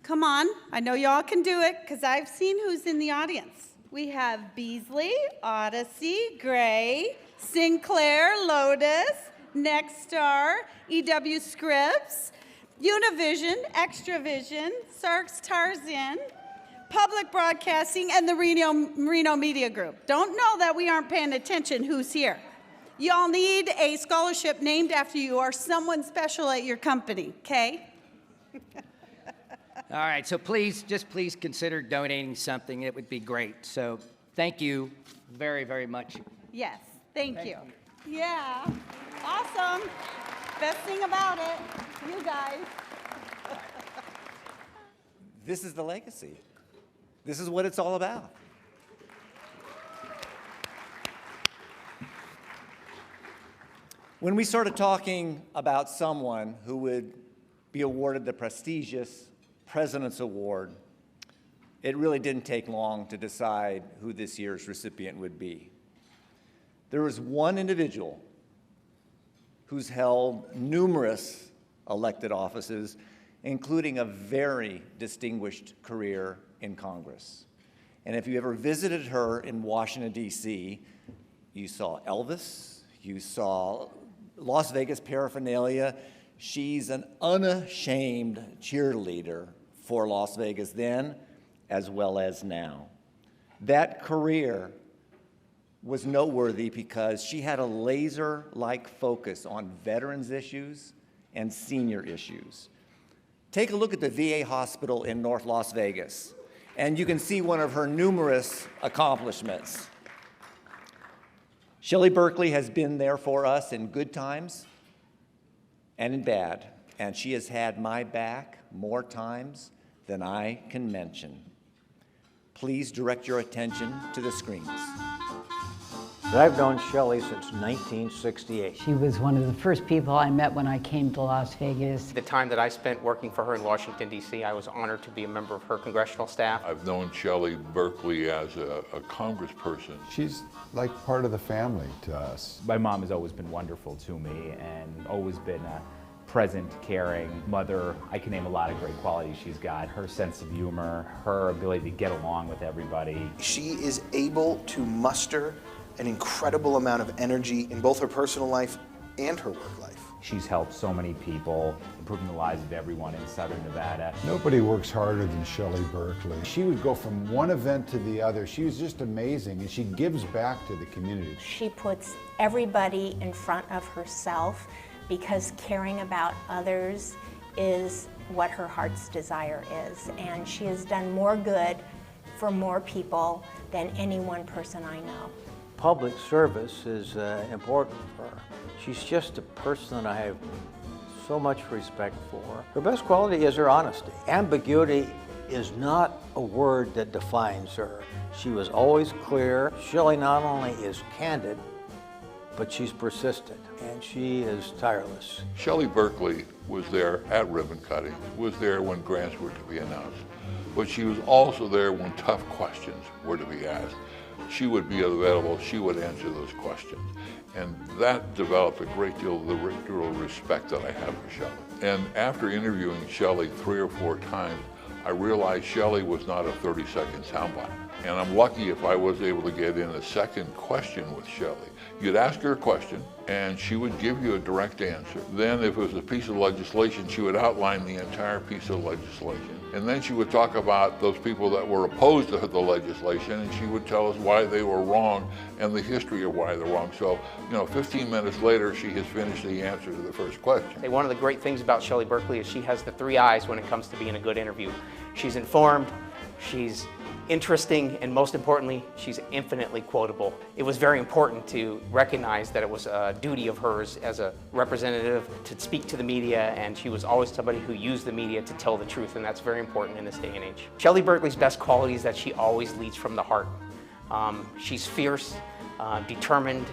Come on, I know y'all can do it because I've seen who's in the audience. We have Beasley, Odyssey, Gray, Sinclair, Lotus, Nexstar, EW Scripps, Univision, Extravision, Sarks Tarzan, Public Broadcasting, and the Reno Media Group. Don't know that we aren't paying attention who's here. Y'all need a scholarship named after you or someone special at your company, okay? All right, so please consider donating something. It would be great. So thank you very, very much. Yes, thank you. Yeah, awesome. Best thing about it, you guys. This is the legacy. This is what it's all about. When we started talking about someone who would be awarded the prestigious President's Award, it really didn't take long to decide who this year's recipient would be. There was one individual who's held numerous elected offices, including a very distinguished career in Congress. And if you ever visited her in Washington, D.C., you saw Elvis, you saw Las Vegas paraphernalia. She's an unashamed cheerleader for Las Vegas then, as well as now. That career was noteworthy because she had a laser-like focus on veterans issues and senior issues. Take a look at the VA hospital in North Las Vegas, and you can see one of her numerous accomplishments. Shelley Berkeley has been there for us in good times and in bad, and she has had my back more times than I can mention. Please direct your attention to the screens. I've known Shelley since 1968. She was one of the first people I met when I came to Las Vegas. The time that I spent working for her in Washington, D.C., I was honored to be a member of her congressional staff. I've known Shelley Berkeley as a congressperson. She's like part of the family to us. My mom has always been wonderful to me and always been a present, caring mother. I can name a lot of great qualities she's got. Her sense of humor, her ability to get along with everybody. She is able to muster an incredible amount of energy in both her personal life and her work life. She's helped so many people, improving the lives of everyone in Southern Nevada. Nobody works harder than Shelley Berkeley. She would go from one event to the other. She was just amazing, and she gives back to the community. She puts everybody in front of herself because caring about others is what her heart's desire is. And she has done more good for more people than any one person I know. Public service is important for her. She's just a person that I have so much respect for. Her best quality is her honesty. Ambiguity is not a word that defines her. She was always clear. Shelley not only is candid, but she's persistent, and she is tireless. Shelley Berkeley was there at ribbon cutting, was there when grants were to be announced, but she was also there when tough questions were to be asked. She would be available, she would answer those questions. And that developed a great deal of the respect that I have for Shelley. And after interviewing Shelley 3 or 4 times, I realized Shelley was not a 30-second soundbite. And I'm lucky if I was able to get in a second question with Shelley. You'd ask her a question, and she would give you a direct answer. Then if it was a piece of legislation, she would outline the entire piece of legislation. And then she would talk about those people that were opposed to the legislation, and she would tell us why they were wrong and the history of why they're wrong. So, 15 minutes later, she has finished the answer to the first question. One of the great things about Shelley Berkeley is she has the 3 eyes when it comes to being a good interview. She's informed, she's interesting, and most importantly, she's infinitely quotable. It was very important to recognize that it was a duty of hers as a representative to speak to the media, and she was always somebody who used the media to tell the truth, and that's very important in this day and age. Shelley Berkeley's best quality is that she always leads from the heart. She's fierce, determined,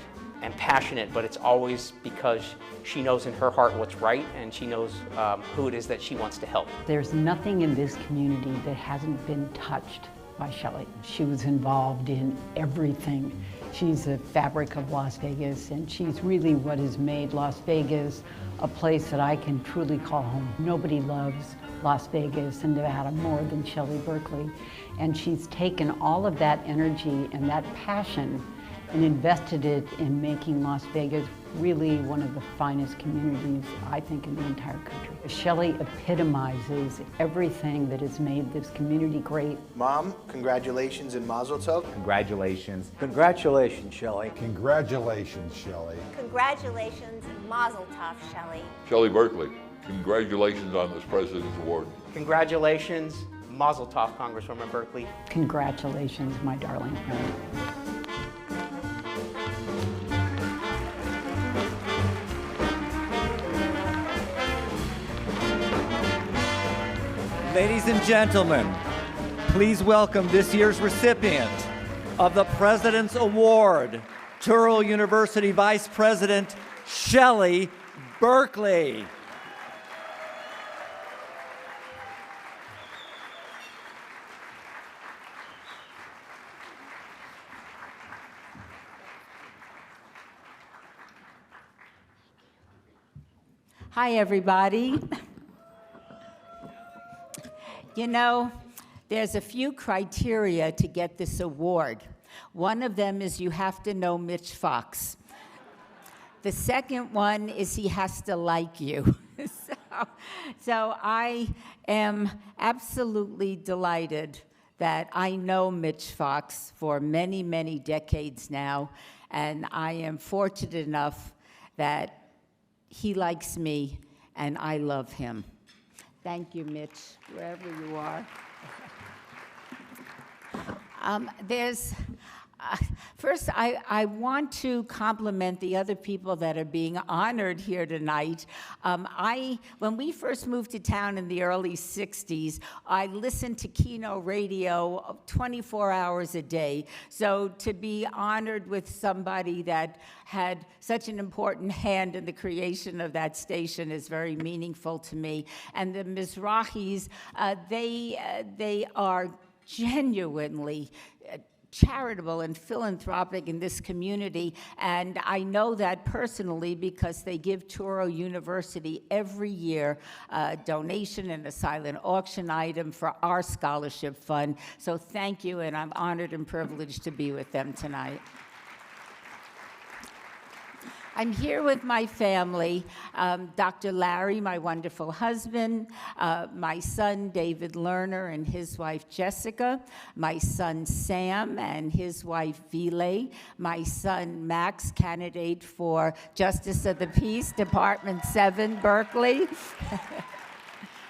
and passionate, but it's always because she knows in her heart what's right, and she knows who it is that she wants to help. There's nothing in this community that hasn't been touched by Shelley. She was involved in everything. She's a fabric of Las Vegas, and she's really what has made Las Vegas a place that I can truly call home. Nobody loves Las Vegas and Nevada more than Shelley Berkeley. And she's taken all of that energy and that passion and invested it in making Las Vegas really one of the finest communities, I think, in the entire country. Shelley epitomizes everything that has made this community great. Mom, congratulations and mazel tov. Congratulations. Congratulations, Shelley. Congratulations, Shelley. Congratulations and mazel tov, Shelley. Shelley Berkeley, congratulations on this President's Award. Congratulations, mazel tov, Congresswoman Berkeley. Congratulations, my darling friend. Ladies and gentlemen, please welcome this year's recipient of the President's Award, Touro University Vice President Shelley Berkeley. Hi, everybody. There's a few criteria to get this award. One of them is you have to know Mitch Fox. The second one is he has to like you. So I am absolutely delighted that I know Mitch Fox for many, many decades now, and I am fortunate enough that he likes me and I love him. Thank you, Mitch, wherever you are. First, I want to compliment the other people that are being honored here tonight. When we first moved to town in the early 60s, I listened to Keno radio 24 hours a day. So to be honored with somebody that had such an important hand in the creation of that station is very meaningful to me. And the Mizrahis, they are genuinely charitable and philanthropic in this community, and I know that personally because they give Touro University every year a donation and a silent auction item for our scholarship fund. So thank you, and I'm honored and privileged to be with them tonight. I'm here with my family, Dr. Larry, my wonderful husband, my son, David Lerner, and his wife, Jessica, my son, Sam, and his wife, Vile, my son, Max, candidate for Justice of the Peace, Department 7, Berkeley.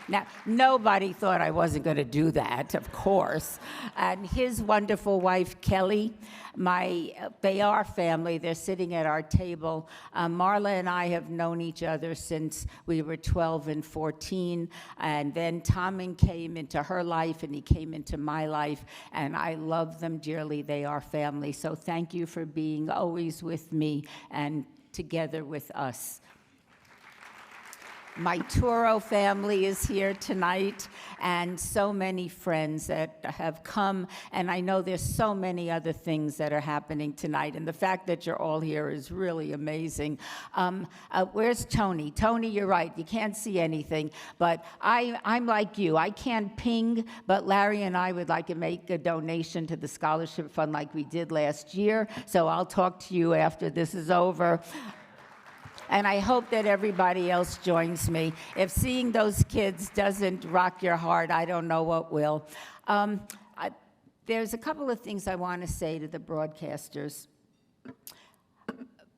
Now, nobody thought I wasn't going to do that, of course. And his wonderful wife, Kelly, they are family. They're sitting at our table. Marla and I have known each other since we were 12 and 14. And then Tommen came into her life, and he came into my life. And I love them dearly. They are family. So thank you for being always with me and together with us. My Touro family is here tonight, and so many friends that have come, and I know there's so many other things that are happening tonight, and the fact that you're all here is really amazing. Where's Tony? Tony, you're right, you can't see anything, but I'm like you. I can't ping, but Larry and I would like to make a donation to the scholarship fund like we did last year, so I'll talk to you after this is over. And I hope that everybody else joins me. If seeing those kids doesn't rock your heart, I don't know what will. There's a couple of things I want to say to the broadcasters.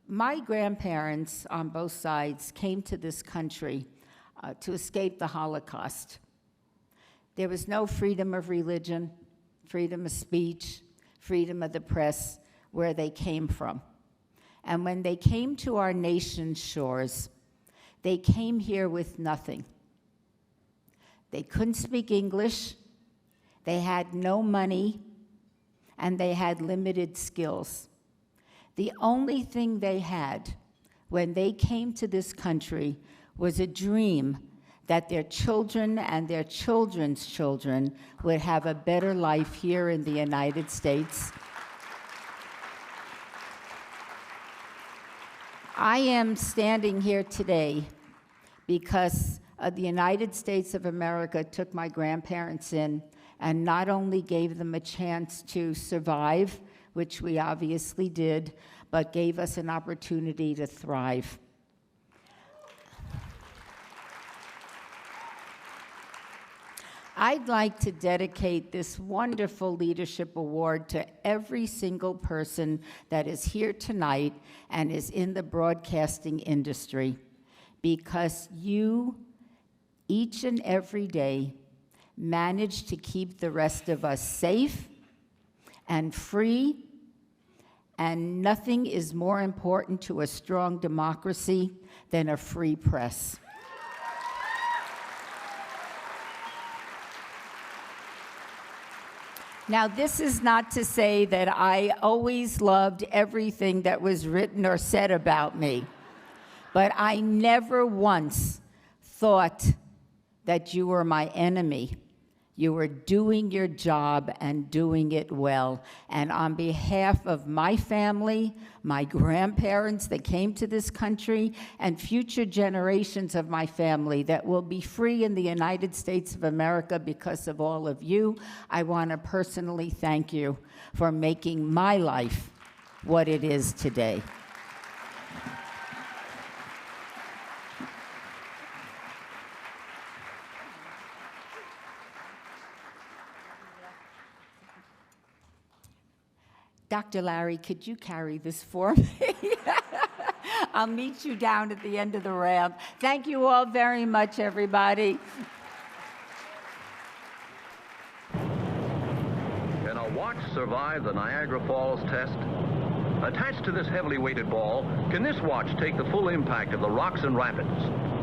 My grandparents on both sides came to this country to escape the Holocaust. There was no freedom of religion, freedom of speech, freedom of the press where they came from. And when they came to our nation's shores, they came here with nothing. They couldn't speak English, they had no money, and they had limited skills. The only thing they had when they came to this country was a dream that their children and their children's children would have a better life here in the United States. I am standing here today because the United States of America took my grandparents in and not only gave them a chance to survive, which we obviously did, but gave us an opportunity to thrive. I'd like to dedicate this wonderful leadership award to every single person that is here tonight and is in the broadcasting industry, because you, each and every day, manage to keep the rest of us safe and free, and nothing is more important to a strong democracy than a free press. Now, this is not to say that I always loved everything that was written or said about me, but I never once thought that you were my enemy. You were doing your job and doing it well. And on behalf of my family, my grandparents that came to this country, and future generations of my family that will be free in the United States of America because of all of you, I want to personally thank you for making my life what it is today. Dr. Larry, could you carry this for me? I'll meet you down at the end of the ramp. Thank you all very much, everybody. Can a watch survive the Niagara Falls test? Attached to this heavily weighted ball, can this watch take the full impact of the rocks and rapids?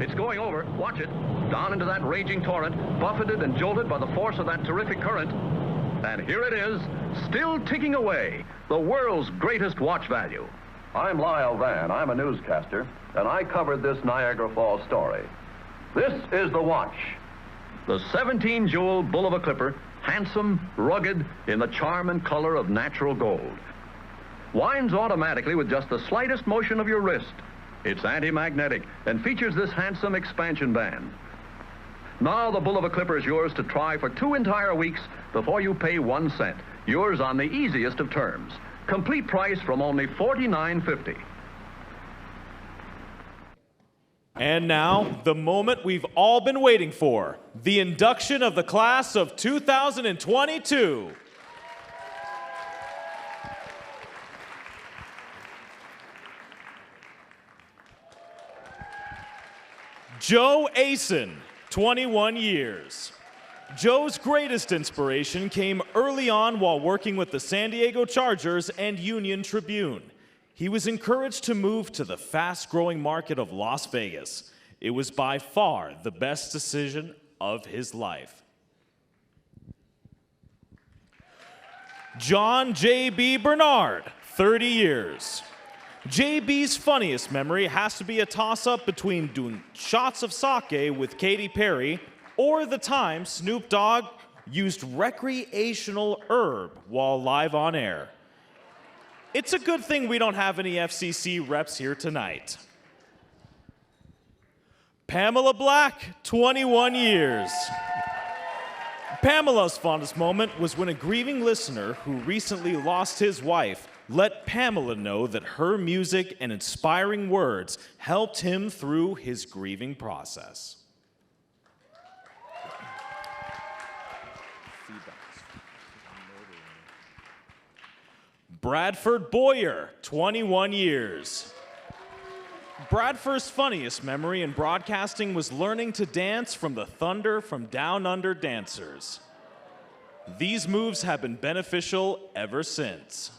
It's going over, watch it, down into that raging torrent, buffeted and jolted by the force of that terrific current. And here it is, still ticking away, the world's greatest watch value. I'm Lyle Van, I'm a newscaster, and I covered this Niagara Falls story. This is the watch. The 17-jewel bull of a clipper, handsome, rugged, in the charm and color of natural gold. Winds automatically with just the slightest motion of your wrist. It's anti-magnetic and features this handsome expansion band. Now the bull of a clipper is yours to try for 2 entire weeks before you pay 1 cent. Yours on the easiest of terms. Complete price from only $49.50. And now, the moment we've all been waiting for, the induction of the class of 2022. Joe Asen, 21 years. Joe's greatest inspiration came early on while working with the San Diego Chargers and Union Tribune. He was encouraged to move to the fast-growing market of Las Vegas. It was by far the best decision of his life. John J.B. Bernard, 30 years. JB's funniest memory has to be a toss-up between doing shots of sake with Katy Perry or the time Snoop Dogg used recreational herb while live on air. It's a good thing we don't have any FCC reps here tonight. Pamela Black, 21 years. Pamela's fondest moment was when a grieving listener who recently lost his wife let Pamela know that her music and inspiring words helped him through his grieving process. Bradford Boyer, 21 years. Bradford's funniest memory in broadcasting was learning to dance from the Thunder from Down Under dancers. These moves have been beneficial ever since.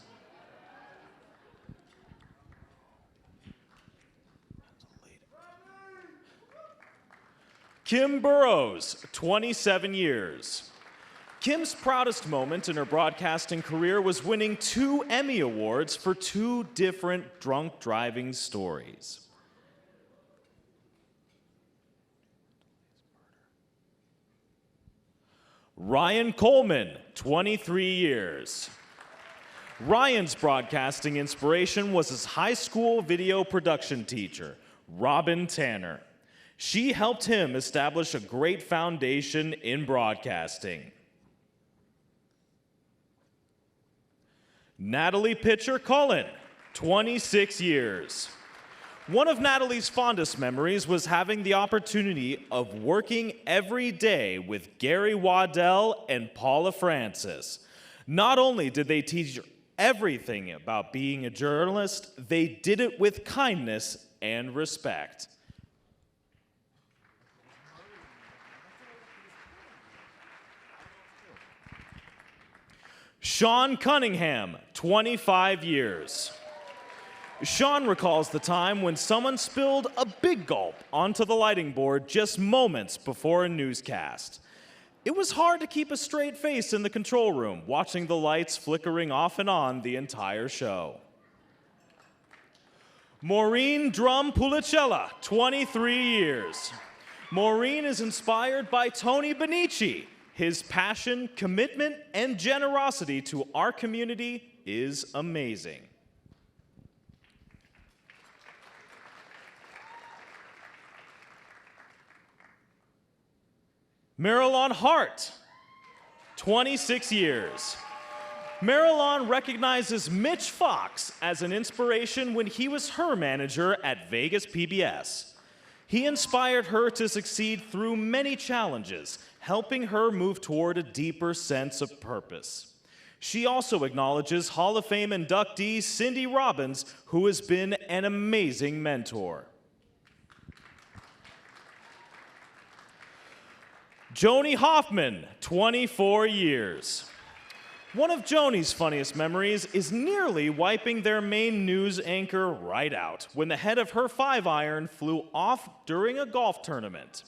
Kim Burrows, 27 years. Kim's proudest moment in her broadcasting career was winning 2 Emmy Awards for 2 different drunk driving stories. Ryan Coleman, 23 years. Ryan's broadcasting inspiration was his high school video production teacher, Robin Tanner. She helped him establish a great foundation in broadcasting. Natalie Pitcher Cullen, 26 years. One of Natalie's fondest memories was having the opportunity of working every day with Gary Waddell and Paula Francis. Not only did they teach her everything about being a journalist, they did it with kindness and respect. Sean Cunningham, 25 years. Sean recalls the time when someone spilled a big gulp onto the lighting board just moments before a newscast. It was hard to keep a straight face in the control room, watching the lights flickering off and on the entire show. Maureen Drum Pulicella, 23 years. Maureen is inspired by Tony Benici. His passion, commitment, and generosity to our community is amazing. Marilyn Hart, 26 years. Marilyn recognizes Mitch Fox as an inspiration when he was her manager at Vegas PBS. He inspired her to succeed through many challenges, helping her move toward a deeper sense of purpose. She also acknowledges Hall of Fame inductee Cindy Robbins, who has been an amazing mentor. Joni Hoffman, 24 years. One of Joni's funniest memories is nearly wiping their main news anchor right out when the head of her 5-iron flew off during a golf tournament.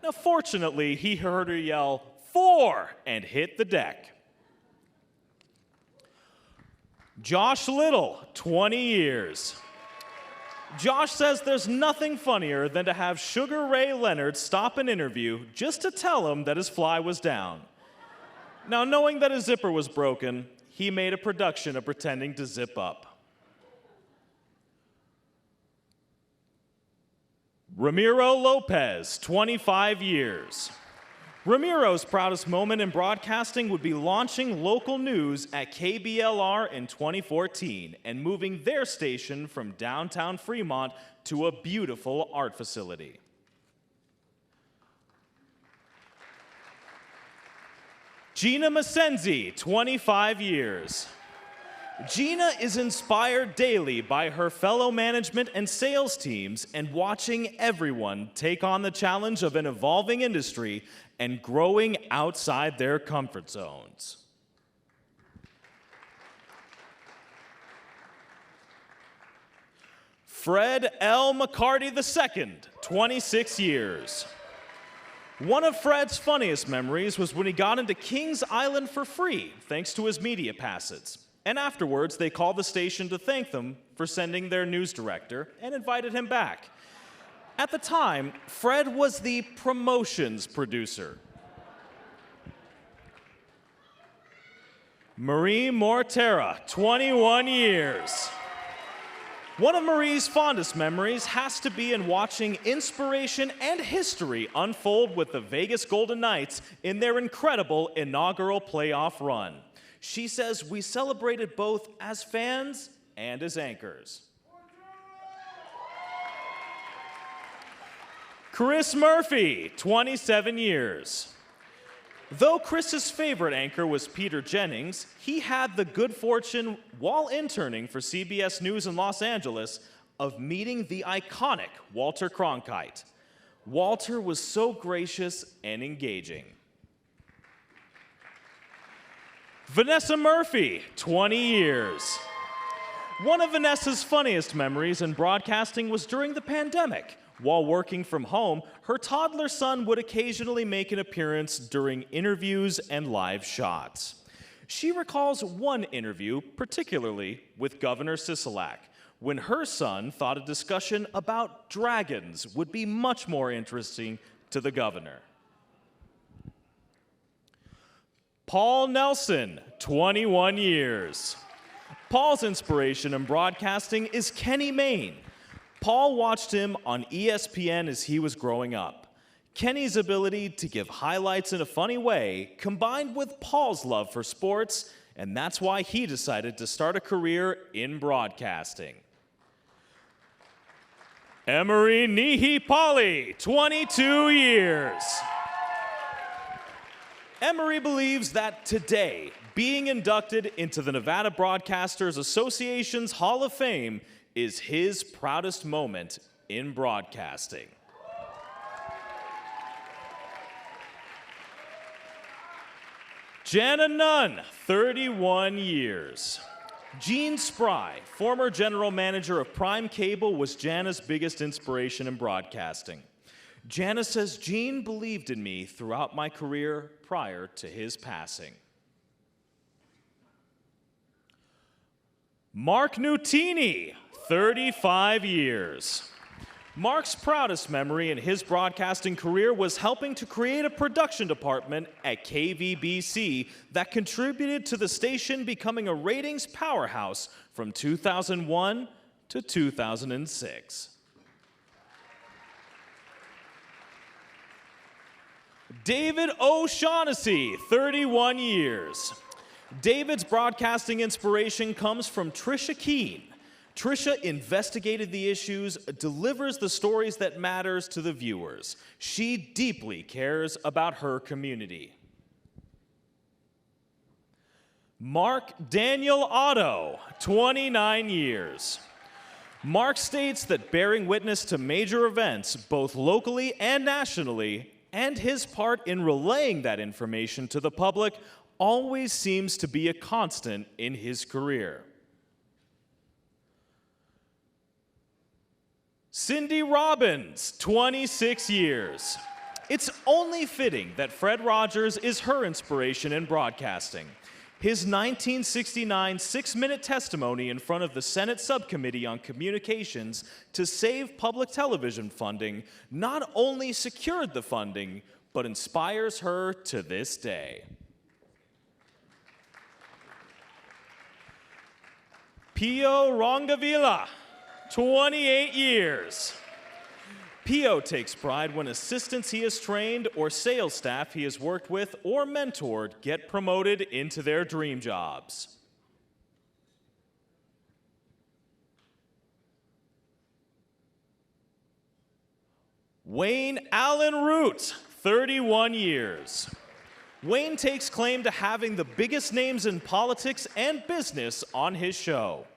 Now, fortunately, he heard her yell, "4!" and hit the deck. Josh Little, 20 years. Josh says there's nothing funnier than to have Sugar Ray Leonard stop an interview just to tell him that his fly was down. Now, knowing that his zipper was broken, he made a production of pretending to zip up. Ramiro Lopez, 25 years. Ramiro's proudest moment in broadcasting would be launching local news at KBLR in 2014 and moving their station from downtown Fremont to a beautiful art facility. Gina Masenzi, 25 years. Gina is inspired daily by her fellow management and sales teams and watching everyone take on the challenge of an evolving industry and growing outside their comfort zones. Fred L. McCarty II, 26 years. One of Fred's funniest memories was when he got into Kings Island for free, thanks to his media passes. And afterwards, they called the station to thank them for sending their news director and invited him back. At the time, Fred was the promotions producer. Marie Mortera, 21 years. One of Marie's fondest memories has to be in watching inspiration and history unfold with the Vegas Golden Knights in their incredible inaugural playoff run. She says we celebrated both as fans and as anchors. Chris Murphy, 27 years. Though Chris's favorite anchor was Peter Jennings, he had the good fortune, while interning for CBS News in Los Angeles, of meeting the iconic Walter Cronkite. Walter was so gracious and engaging. Vanessa Murphy, 20 years. One of Vanessa's funniest memories in broadcasting was during the pandemic. While working from home, her toddler son would occasionally make an appearance during interviews and live shots. She recalls one interview, particularly with Governor Sisolak, when her son thought a discussion about dragons would be much more interesting to the governor. Paul Nelson, 21 years. Paul's inspiration in broadcasting is Kenny Mayne. Paul watched him on ESPN as he was growing up. Kenny's ability to give highlights in a funny way combined with Paul's love for sports, and that's why he decided to start a career in broadcasting. Emery Nihipali, 22 years. Emery believes that today, being inducted into the Nevada Broadcasters Association's Hall of Fame is his proudest moment in broadcasting. Jana Nunn, 31 years. Gene Spry, former general manager of Prime Cable, was Jana's biggest inspiration in broadcasting. Jana says Gene believed in me throughout my career prior to his passing. Mark Nutini, 35 years. Mark's proudest memory in his broadcasting career was helping to create a production department at KVBC that contributed to the station becoming a ratings powerhouse from 2001 to 2006. David O'Shaughnessy, 31 years. David's broadcasting inspiration comes from Trisha Keene. Trisha investigated the issues, delivers the stories that matters to the viewers. She deeply cares about her community. Mark Daniel Otto, 29 years. Mark states that bearing witness to major events, both locally and nationally, and his part in relaying that information to the public always seems to be a constant in his career. Cindy Robbins, 26 years. It's only fitting that Fred Rogers is her inspiration in broadcasting. His 1969 six-minute testimony in front of the Senate Subcommittee on Communications to save public television funding not only secured the funding, but inspires her to this day. Pio Rongavila, 28 years. Pio takes pride when assistants he has trained or sales staff he has worked with or mentored get promoted into their dream jobs. Wayne Allen Root, 31 years. Wayne takes claim to having the biggest names in politics and business on his show.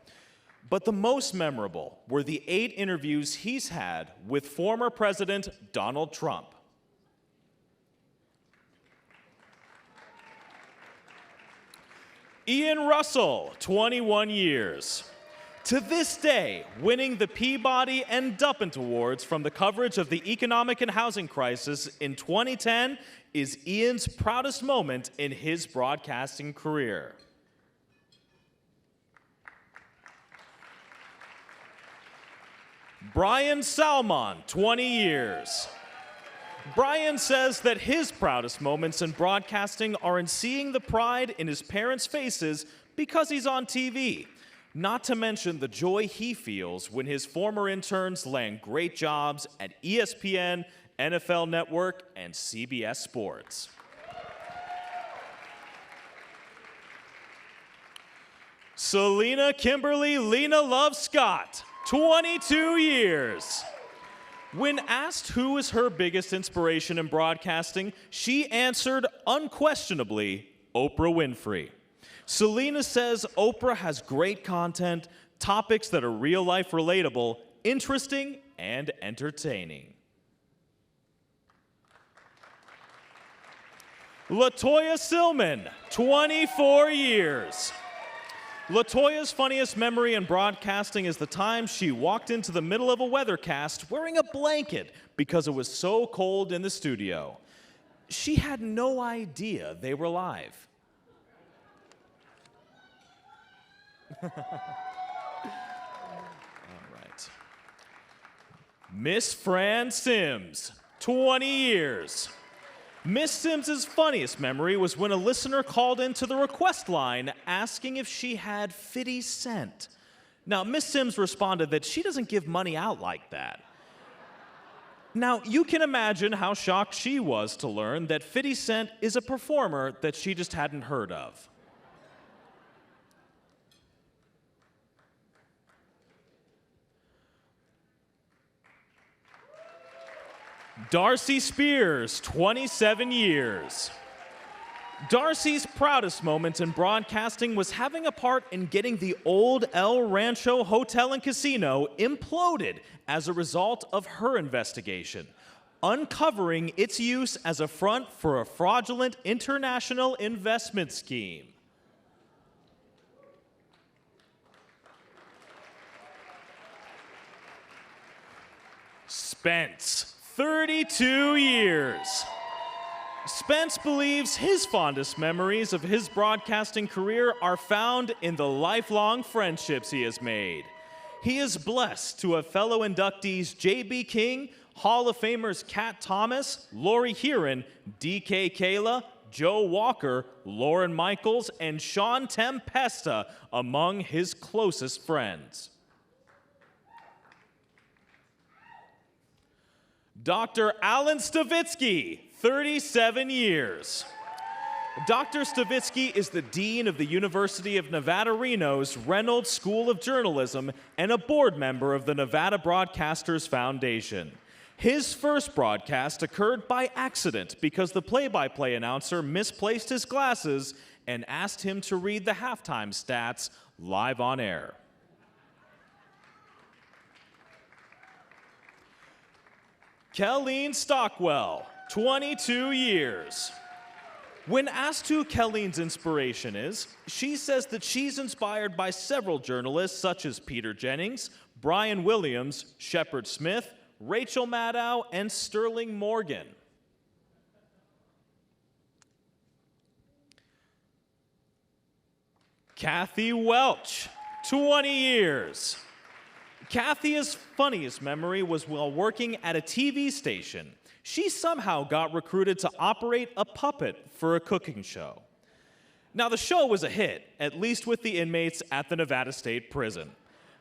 But the most memorable were the 8 interviews he's had with former President Donald Trump. Ian Russell, 21 years. To this day, winning the Peabody and Duppant Awards from the coverage of the economic and housing crisis in 2010 is Ian's proudest moment in his broadcasting career. Brian Salmon, 20 years. Brian says that his proudest moments in broadcasting are in seeing the pride in his parents' faces because he's on TV, not to mention the joy he feels when his former interns land great jobs at ESPN, NFL Network, and CBS Sports. Selena Kimberly Lena Love Scott, 22 years. When asked who is her biggest inspiration in broadcasting, she answered unquestionably, Oprah Winfrey. Selena says Oprah has great content, topics that are real-life relatable, interesting, and entertaining. LaToya Silman, 24 years. LaToya's funniest memory in broadcasting is the time she walked into the middle of a weathercast wearing a blanket because it was so cold in the studio. She had no idea they were live. All right. Miss Fran Sims, 20 years. Miss Sims's funniest memory was when a listener called into the request line asking if she had 50 cents. Now, Miss Sims responded that she doesn't give money out like that. Now, you can imagine how shocked she was to learn that 50 Cent is a performer that she just hadn't heard of. Darcy Spears, 27 years. Darcy's proudest moment in broadcasting was having a part in getting the old El Rancho Hotel and Casino imploded as a result of her investigation, uncovering its use as a front for a fraudulent international investment scheme. Spence, 32 years. Spence believes his fondest memories of his broadcasting career are found in the lifelong friendships he has made. He is blessed to have fellow inductees J.B. King, Hall of Famers Kat Thomas, Lori Heron, D.K. Kayla, Joe Walker, Lauren Michaels, and Sean Tempesta among his closest friends. Dr. Alan Stavitsky, 37 years. Dr. Stavitsky is the Dean of the University of Nevada, Reno's Reynolds School of Journalism and a board member of the Nevada Broadcasters Foundation. His first broadcast occurred by accident because the play-by-play announcer misplaced his glasses and asked him to read the halftime stats live on air. Kelleen Stockwell, 22 years. When asked who Kelleen's inspiration is, she says that she's inspired by several journalists such as Peter Jennings, Brian Williams, Shepard Smith, Rachel Maddow, and Sterling Morgan. Kathy Welch, 20 years. Kathy's funniest memory was while working at a TV station. She somehow got recruited to operate a puppet for a cooking show. Now, the show was a hit, at least with the inmates at the Nevada State Prison,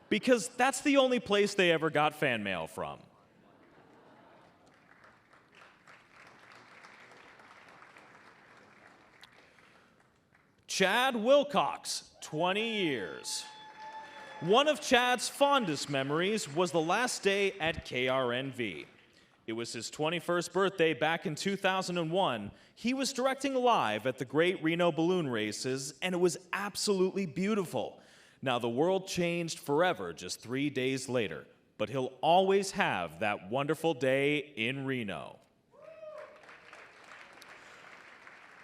because that's the only place they ever got fan mail from. Chad Wilcox, 20 years. One of Chad's fondest memories was the last day at KRNV. It was his 21st birthday back in 2001. He was directing live at the Great Reno Balloon Races, and it was absolutely beautiful. Now, the world changed forever just 3 days later, but he'll always have that wonderful day in Reno.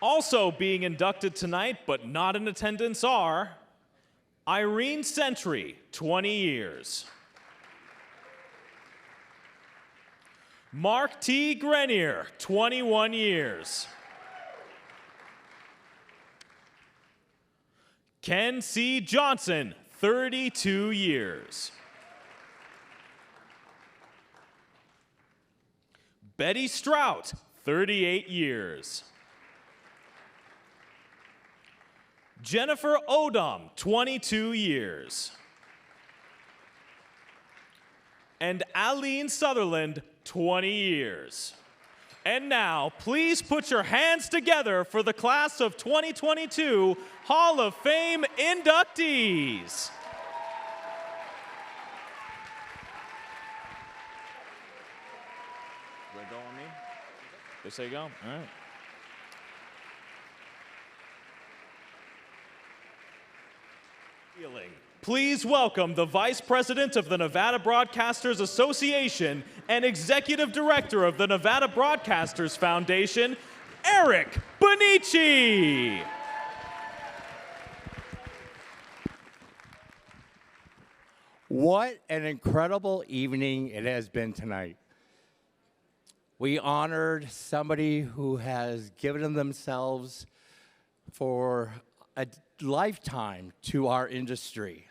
Also being inducted tonight, but not in attendance, are Irene Sentry, 20 years. Mark T. Grenier, 21 years. Ken C. Johnson, 32 years. Betty Strout, 38 years. Jennifer Odom, 22 years. And Aline Sutherland, 20 years. And now, please put your hands together for the class of 2022 Hall of Fame inductees. Do I go on me? They say go? All right. Please welcome the Vice President of the Nevada Broadcasters Association and Executive Director of the Nevada Broadcasters Foundation, Eric Bonici. What an incredible evening it has been tonight. We honored somebody who has given themselves for a lifetime to our industry.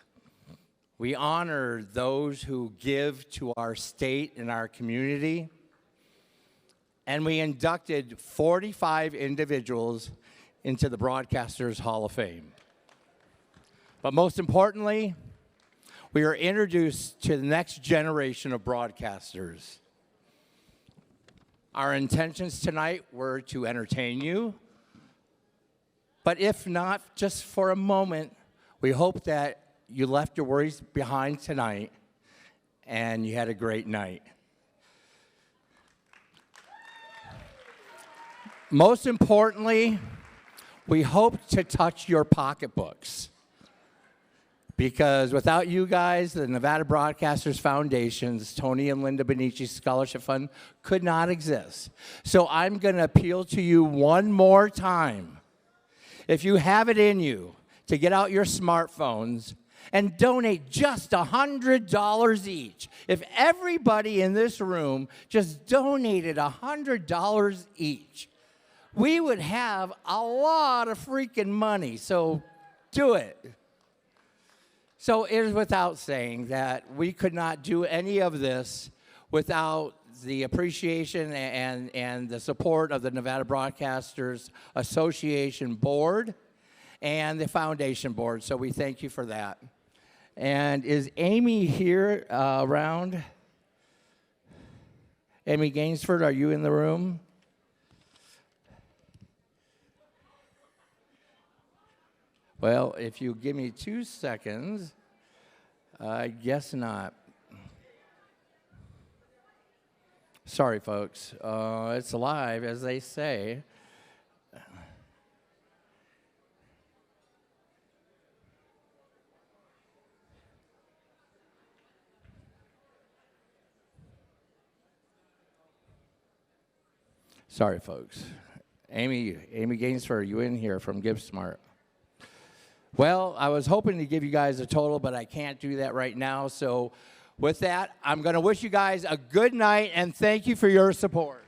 We honor those who give to our state and our community. And we inducted 45 individuals into the Broadcasters Hall of Fame. But most importantly, we are introduced to the next generation of broadcasters. Our intentions tonight were to entertain you, but if not, just for a moment, we hope that you left your worries behind tonight and you had a great night. Most importantly, we hope to touch your pocketbooks, because without you guys, the Nevada Broadcasters Foundation's Tony and Linda Bonici Scholarship Fund could not exist. So I'm going to appeal to you one more time. If you have it in you to get out your smartphones and donate just $100 each, if everybody in this room just donated $100 each, we would have a lot of freaking money. So do it. So it is without saying that we could not do any of this without the appreciation and the support of the Nevada Broadcasters Association Board and the Foundation Board. So we thank you for that. And is Amy here around? Amy Gainsford, are you in the room? Well, if you give me 2 seconds, I guess not. Sorry, folks. It's live, as they say. Sorry, folks. Amy Gainsford, are you in here from GiveSmart? Well, I was hoping to give you guys a total, but I can't do that right now. So with that, I'm going to wish you guys a good night, and thank you for your support.